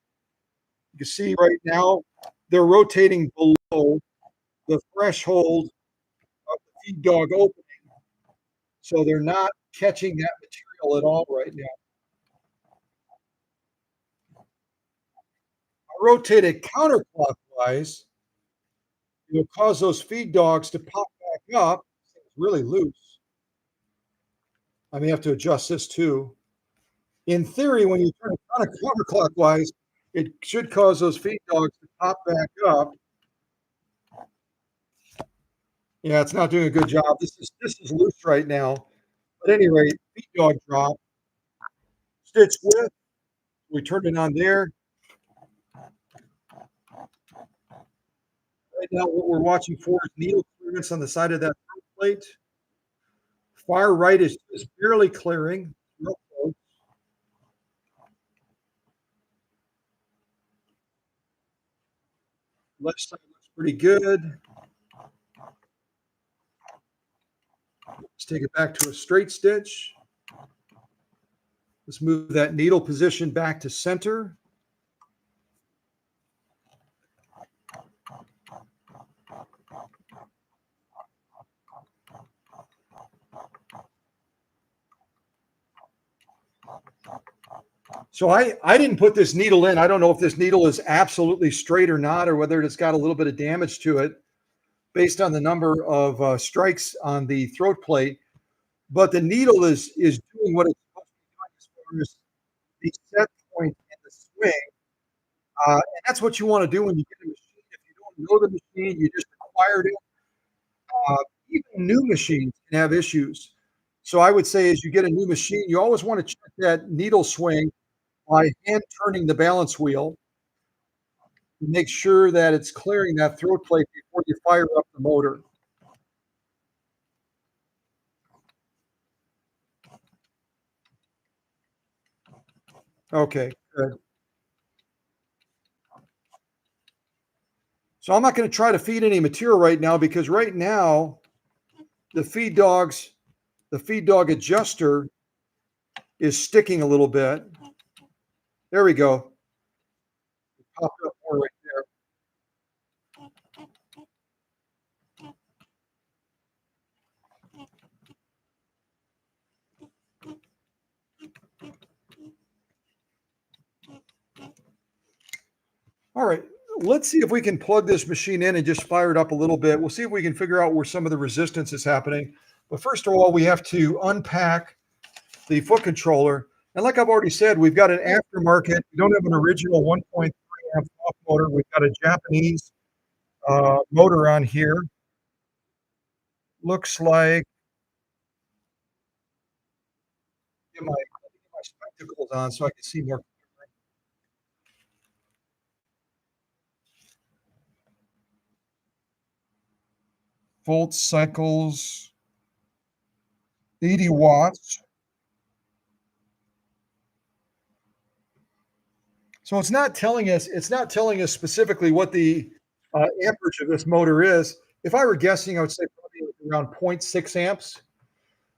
You can see right now, they're rotating below the threshold of the feed dog opening, so they're not catching that material at all right now. I rotate it counterclockwise, it'll cause those feed dogs to pop back up. It's really loose. I may have to adjust this too. In theory, when you turn it counterclockwise, it should cause those feed dogs to pop back up. Yeah, it's not doing a good job. This is loose right now. At any rate, feed dog drop, stitch width, we turn it on there. Right now, what we're watching for is needle clearance on the side of that plate. Far right is just barely clearing. Real close. Left side looks pretty good. Let's take it back to a straight stitch. Let's move that needle position back to center. So I didn't put this needle in. I don't know if this needle is absolutely straight or not, or whether it's got a little bit of damage to it based on the number of strikes on the throat plate. But the needle is doing what it's supposed to be doing as far as the set point and the swing. And that's what you want to do when you get a machine. If you don't know the machine, you just acquired it. Uh, Even new machines can have issues. So I would say as you get a new machine, you always want to check that needle swing by hand turning the balance wheel to make sure that it's clearing that throat plate before you fire up the motor. Okay, good. So I'm not going to try to feed any material right now because right now the the feed dog adjuster is sticking a little bit. There we go. It popped up more right there. All right, let's see if we can plug this machine in and just fire it up a little bit. We'll see if we can figure out where some of the resistance is happening. But first of all, we have to unpack the foot controller. And like I've already said, we've got an aftermarket. We don't have an original 1.3 amp soft motor. We've got a Japanese motor on here. Looks like get my spectacles on so I can see more. Volt cycles, 80 watts. So it's not telling us specifically what the amperage of this motor is. If I were guessing, I would say probably around zero point 0.6 amps.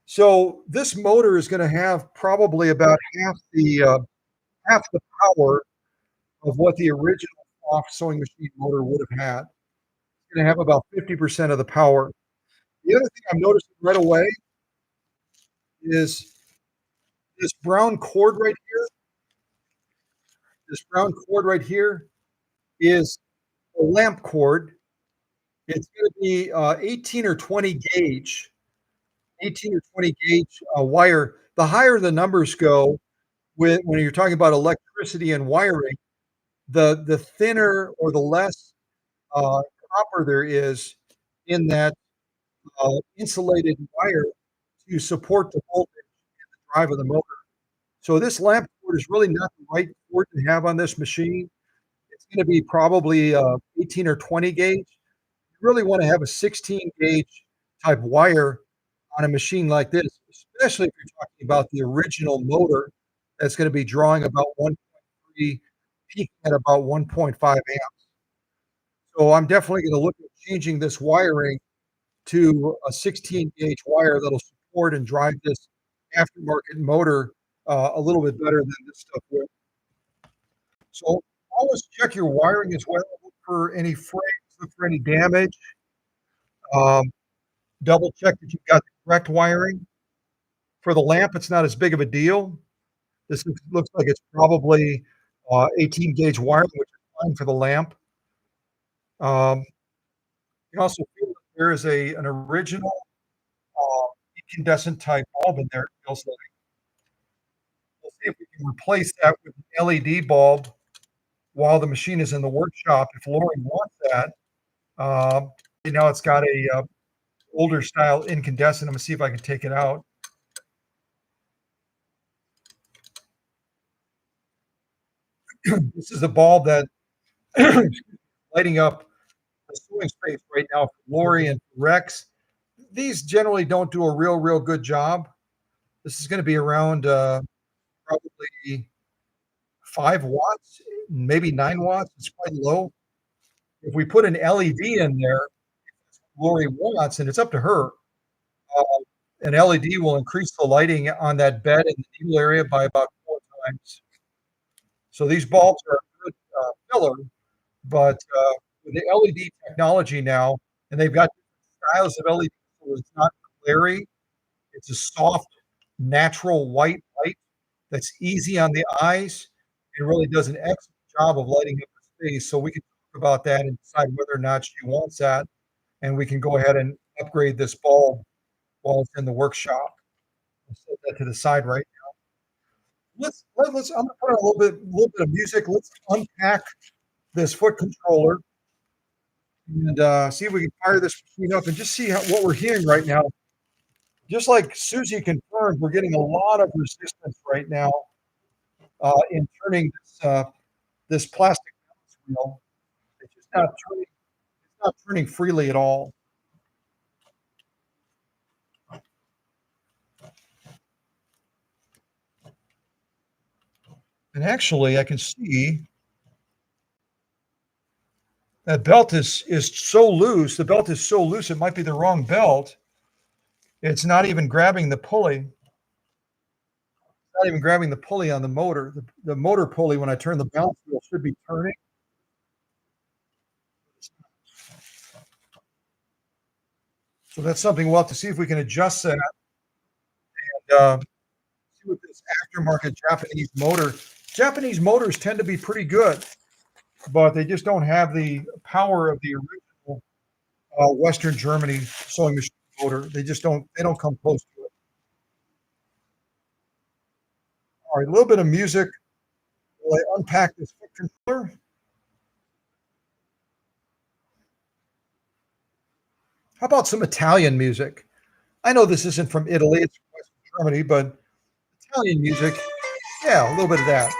So this motor is going to have probably about half the power of what the original soft sewing machine motor would have had. It's going to have about 50% of the power. The other thing I'm noticing right away is this brown cord right here. This brown cord right here is a lamp cord. It's going to be 18 or 20 gauge, 18 or 20 gauge wire. The higher the numbers go, when you're talking about electricity and wiring, the thinner or the less copper there is in that insulated wire to support the voltage drive of the motor. So this lamp cord is really not the right cord to have on this machine. It's going to be probably 18 or 20 gauge. You really want to have a 16 gauge type wire on a machine like this, especially if you're talking about the original motor that's going to be drawing about 1.3, peaking at about 1.5 amps. So I'm definitely going to look at changing this wiring to a 16 gauge wire that'll support and drive this aftermarket motor a little bit better than this stuff will. So always check your wiring as well. Look for any frays, look for any damage. Um, double check that you've got the correct wiring. For the lamp, it's not as big of a deal. This looks like it's probably 18 gauge wiring, which is fine for the lamp. You can also feel that there is an original incandescent type bulb in there. It feels like. We'll see if we can replace that with an LED bulb while the machine is in the workshop. If Lorie wants that, it's got a older style incandescent. I'm gonna see if I can take it out. This is a bulb that lighting up the sewing space right now for Lorie and Rex. These generally don't do a real good job. This is going to be around probably 5 watts, maybe 9 watts. It's quite low. If we put an LED in there, Lorie wants, and it's up to her, an LED will increase the lighting on that bed in the needle area by about 4 times. So these bulbs are a good filler, but with the LED technology now, and they've got styles of LED, so it's not glary. It's a soft, natural white light that's easy on the eyes and really does an excellent job of lighting up the space. So we can talk about that and decide whether or not she wants that, and we can go ahead and upgrade this bulb while it's in the workshop. I'll set that to the side right now. Let's I'm gonna put on a little bit of music. Let's unpack this foot controller and see if we can fire this machine up and just see what we're hearing right now. Just like Susie confirmed, we're getting a lot of resistance right now in turning this plastic balance wheel. It's just not turning. It's not turning freely at all. And actually, I can see that belt is so loose. The belt is so loose, it might be the wrong belt. It's not even grabbing the pulley. Not even grabbing the pulley on the motor. The motor pulley, when I turn the balance wheel, should be turning. So that's something we'll have to see if we can adjust that and see what this aftermarket Japanese motor. Japanese motors tend to be pretty good, but they just don't have the power of the original Western Germany sewing machine motor. They just don't. They don't come close to it. All right, a little bit of music while I unpack this foot controller. How about some Italian music? I know this isn't from Italy, it's from Western Germany, but Italian music, yeah, a little bit of that.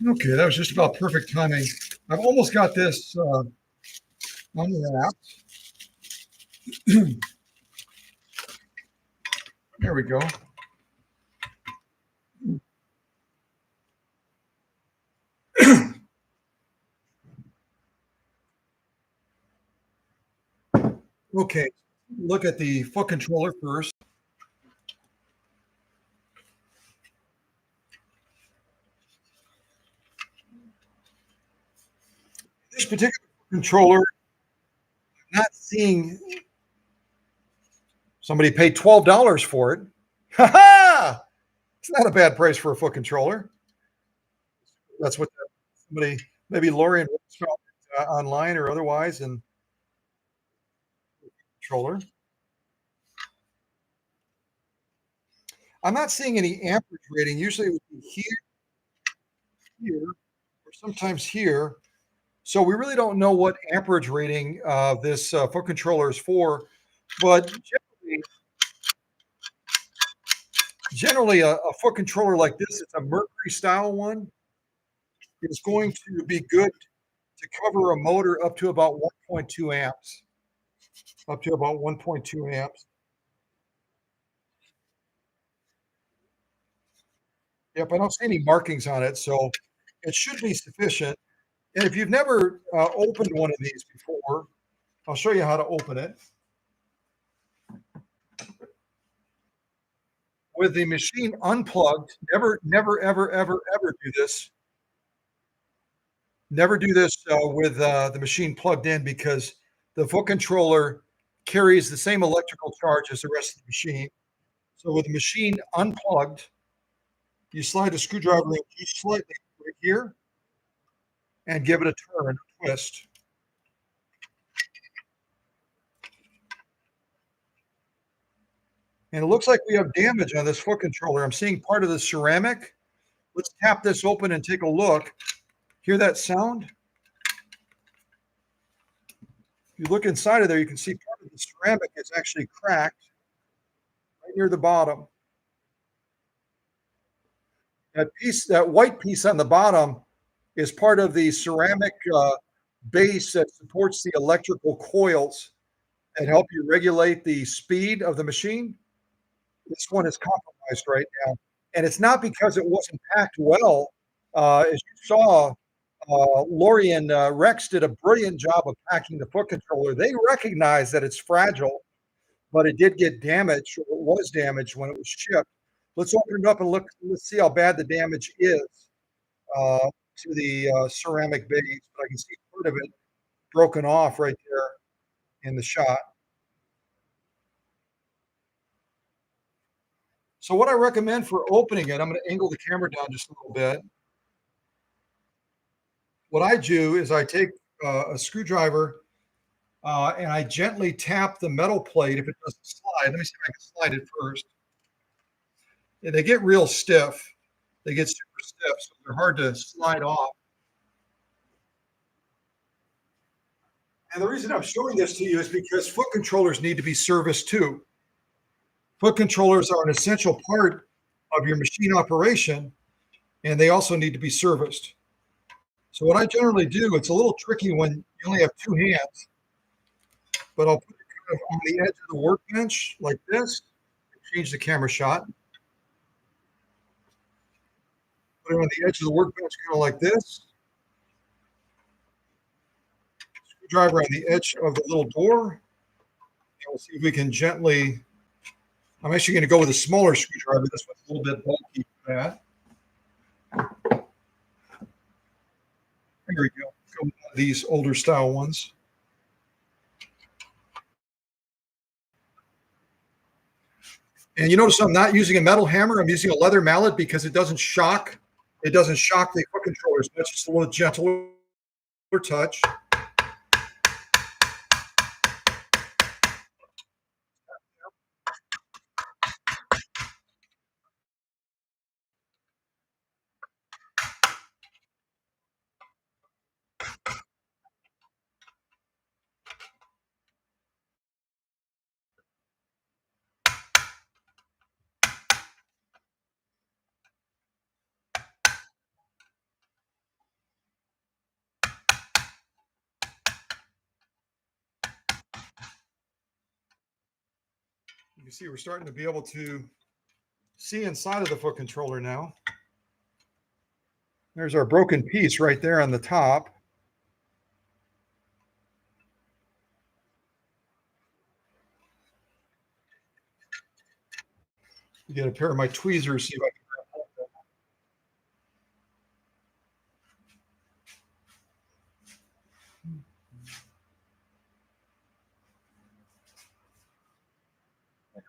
Okay, that was just about perfect timing. I've almost got this on the app. There we go. Okay, look at the foot controller first. This particular controller, I'm not seeing somebody paid $12 for it. Ha ha! It's not a bad price for a foot controller. That's what somebody, maybe Lorie and found online or otherwise, and controller. I'm not seeing any amperage rating. Usually it would be here, or sometimes here. So we really don't know what amperage rating this foot controller is for, but generally a foot controller like this, it's a Mercury style one, is going to be good to cover a motor up to about 1.2 amps, up to about 1.2 amps. Yep, I don't see any markings on it, so it should be sufficient. And if you've never opened one of these before, I'll show you how to open it. With the machine unplugged, never, ever do this. Never do this with the machine plugged in because the foot controller carries the same electrical charge as the rest of the machine. So with the machine unplugged, you slide the screwdriver in just slightly right here and give it a turn, a twist. And it looks like we have damage on this foot controller. I'm seeing part of the ceramic. Let's tap this open and take a look. Hear that sound? If you look inside of there, you can see part of the ceramic is actually cracked right near the bottom. That piece, that white piece on the bottom is part of the ceramic base that supports the electrical coils that help you regulate the speed of the machine. This one is compromised right now. And it's not because it wasn't packed well. As you saw, Lorie and Rex did a brilliant job of packing the foot controller. They recognize that it's fragile, but it did get damaged, or it was damaged when it was shipped. Let's open it up and look. Let's see how bad the damage is to the ceramic base. But I can see part of it broken off right there in the shot. So what I recommend for opening it, I'm going to angle the camera down just a little bit. What I do is I take a screwdriver and I gently tap the metal plate if it doesn't slide. Let me see if I can slide it first. Yeah, they get real stiff. They get super stiff, so they're hard to slide off. And the reason I'm showing this to you is because foot controllers need to be serviced too. Foot controllers are an essential part of your machine operation, and they also need to be serviced. So what I generally do, it's a little tricky when you only have two hands, but I'll put it kind of on the edge of the workbench like this, change the camera shot. Put it on the edge of the workbench kind of like this. Screwdriver on the edge of the little door. And we'll see if we can gently, I'm actually going to go with a smaller screwdriver. This one's a little bit bulky for that. There we go. Go with one of these older style ones. And you notice I'm not using a metal hammer. I'm using a leather mallet because it doesn't shock. It doesn't shock the foot controllers. That's just a little gentler touch. You can see we're starting to be able to see inside of the foot controller now. There's our broken piece right there on the top. Get a pair of my tweezers, see if I can.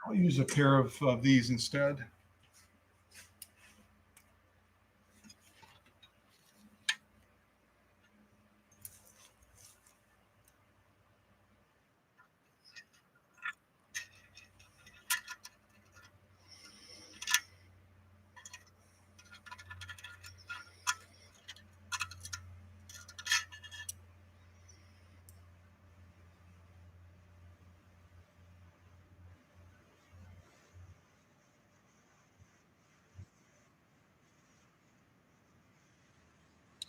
I'll use a pair of these instead.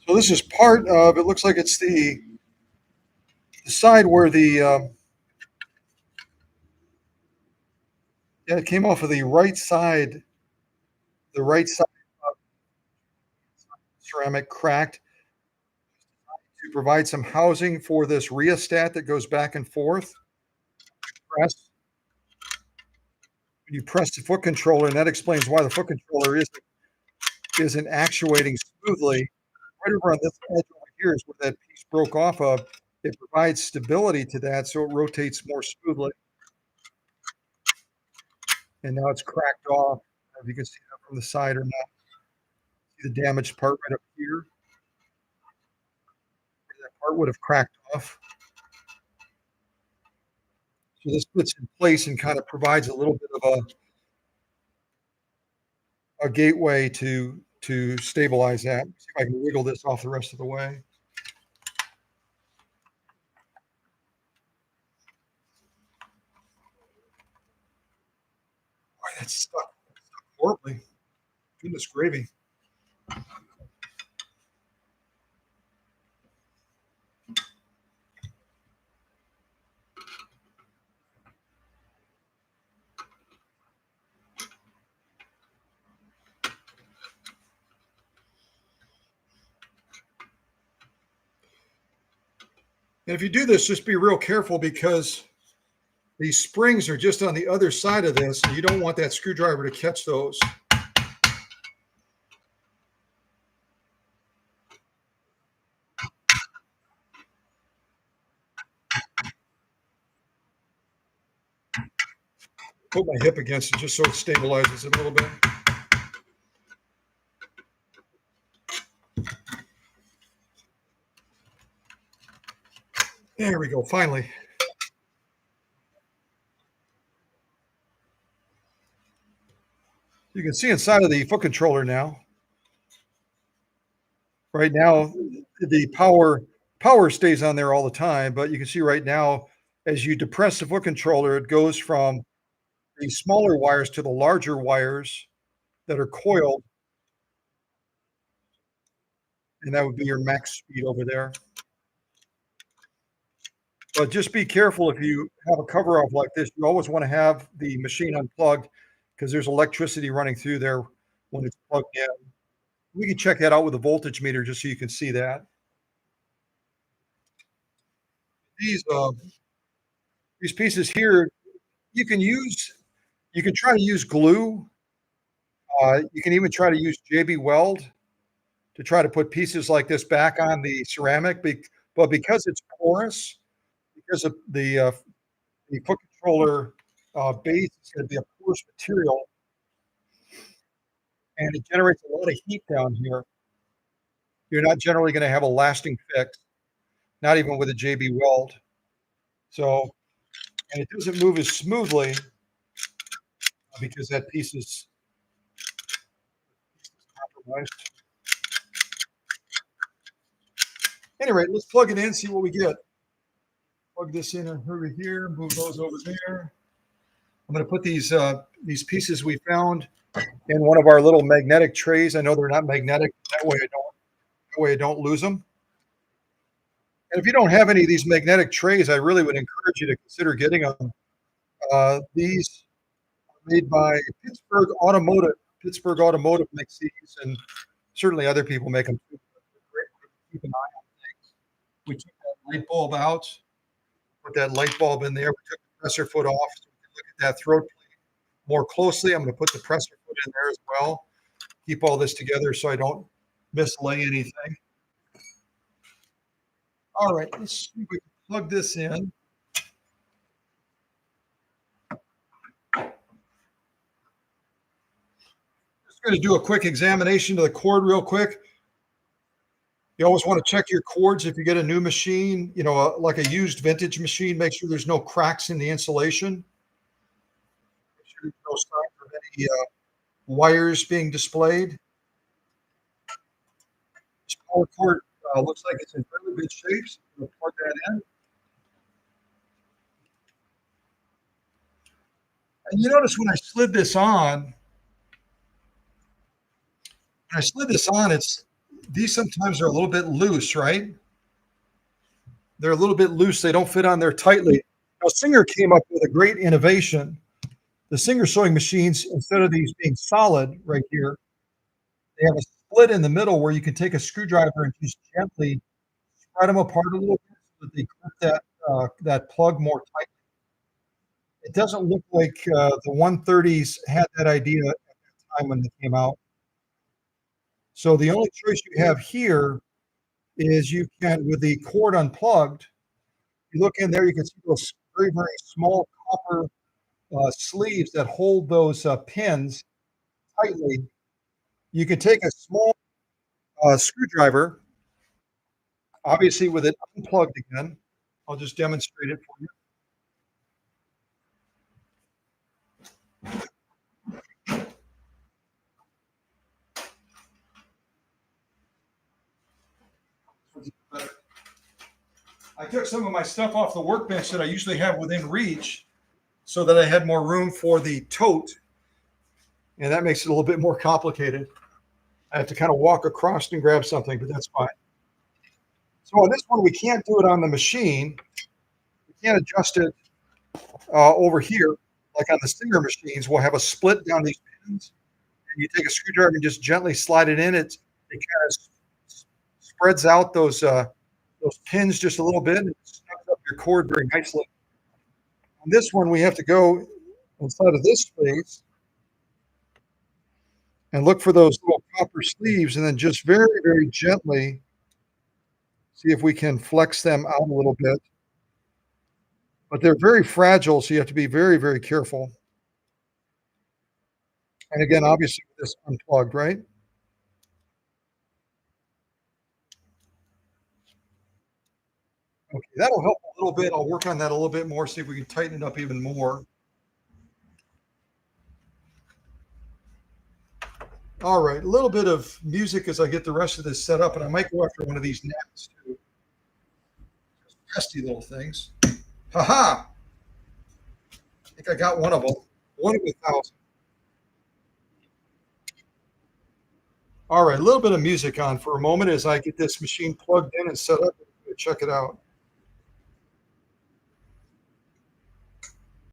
So this is part of, it looks like it's the side where yeah, it came off of the right side of ceramic cracked to provide some housing for this rheostat that goes back and forth. Press. You press the foot controller, and that explains why the foot controller isn't actuating smoothly. Right over on this edge over here is where that piece broke off of. It provides stability to that, so it rotates more smoothly. And now it's cracked off. If you can see that from the side or not. See the damaged part right up here. That part would have cracked off. So this puts in place and kind of provides a little bit of a gateway to stabilize that. See if I can wiggle this off the rest of the way. Boy, that's stuck horribly. Goodness gravy. And if you do this, just be real careful because these springs are just on the other side of this, and you don't want that screwdriver to catch those. Put my hip against it just so it stabilizes it a little bit. There we go, finally. You can see inside of the foot controller now. Right now, the power stays on there all the time, but you can see right now, as you depress the foot controller, it goes from the smaller wires to the larger wires that are coiled, and that would be your max speed over there. But just be careful if you have a cover off like this. You always want to have the machine unplugged because there's electricity running through there when it's plugged in. We can check that out with a voltage meter just so you can see that. These uh, these pieces here, you can use you can try to use glue. You can even try to use JB Weld to try to put pieces like this back on the ceramic. But because it's porous, because of the foot controller base is going to be a porous material, and it generates a lot of heat down here. You're not generally going to have a lasting fix, not even with a JB Weld. So, and it doesn't move as smoothly because that piece is compromised. Anyway, let's plug it in, see what we get. Plug this in over here, move those over there. I'm going to put these pieces we found in one of our little magnetic trays. I know they're not magnetic. That way I don't lose them. And if you don't have any of these magnetic trays, I really would encourage you to consider getting them. These are made by Pittsburgh Automotive. Pittsburgh Automotive makes these, and certainly other people make them too. Great way to keep an eye on things. We took that light bulb out, put that light bulb in there. We took the presser foot off so we can look at that throat plate more closely. I'm going to put the presser foot in there as well. Keep all this together so I don't mislay anything. All right, let's see if we can plug this in. Just going to do a quick examination of the cord real quick. You always want to check your cords if you get a new machine, like a used vintage machine. Make sure there's no cracks in the insulation. Make sure there's no sign of any wires being displayed. This power cord looks like it's in really good shape. So we'll plug that in. And you notice when I slid this on, these sometimes are a little bit loose, right? They're a little bit loose. They don't fit on there tightly. Now, Singer came up with a great innovation. The Singer sewing machines, instead of these being solid right here, they have a split in the middle where you can take a screwdriver and just gently spread them apart a little bit so that they grip that plug more tightly. It doesn't look like the 130s had that idea at that time when they came out. So the only choice you have here is you can, with the cord unplugged, you look in there, you can see those very, very small copper sleeves that hold those pins tightly. You can take a small screwdriver, obviously with it unplugged again. I'll just demonstrate it for you. I took some of my stuff off the workbench that I usually have within reach so that I had more room for the tote. And that makes it a little bit more complicated. I have to kind of walk across and grab something, but that's fine. So on this one, we can't do it on the machine. We can't adjust it over here. Like on the Singer machines, we'll have a split down these pins. And you take a screwdriver and just gently slide it in. It kind of spreads out those those pins just a little bit and it snugs up your cord very nicely. On this one, we have to go inside of this space and look for those little copper sleeves and then just very, very gently see if we can flex them out a little bit. But they're very fragile, so you have to be very, very careful. And again, obviously, with this unplugged, right? Okay, that'll help a little bit. I'll work on that a little bit more, see if we can tighten it up even more. All right, a little bit of music as I get the rest of this set up, and I might go after one of these gnats too. Just pesky little things. Ha! I think I got one of them. One of 1,000. All right, a little bit of music on for a moment as I get this machine plugged in and set up. Check it out.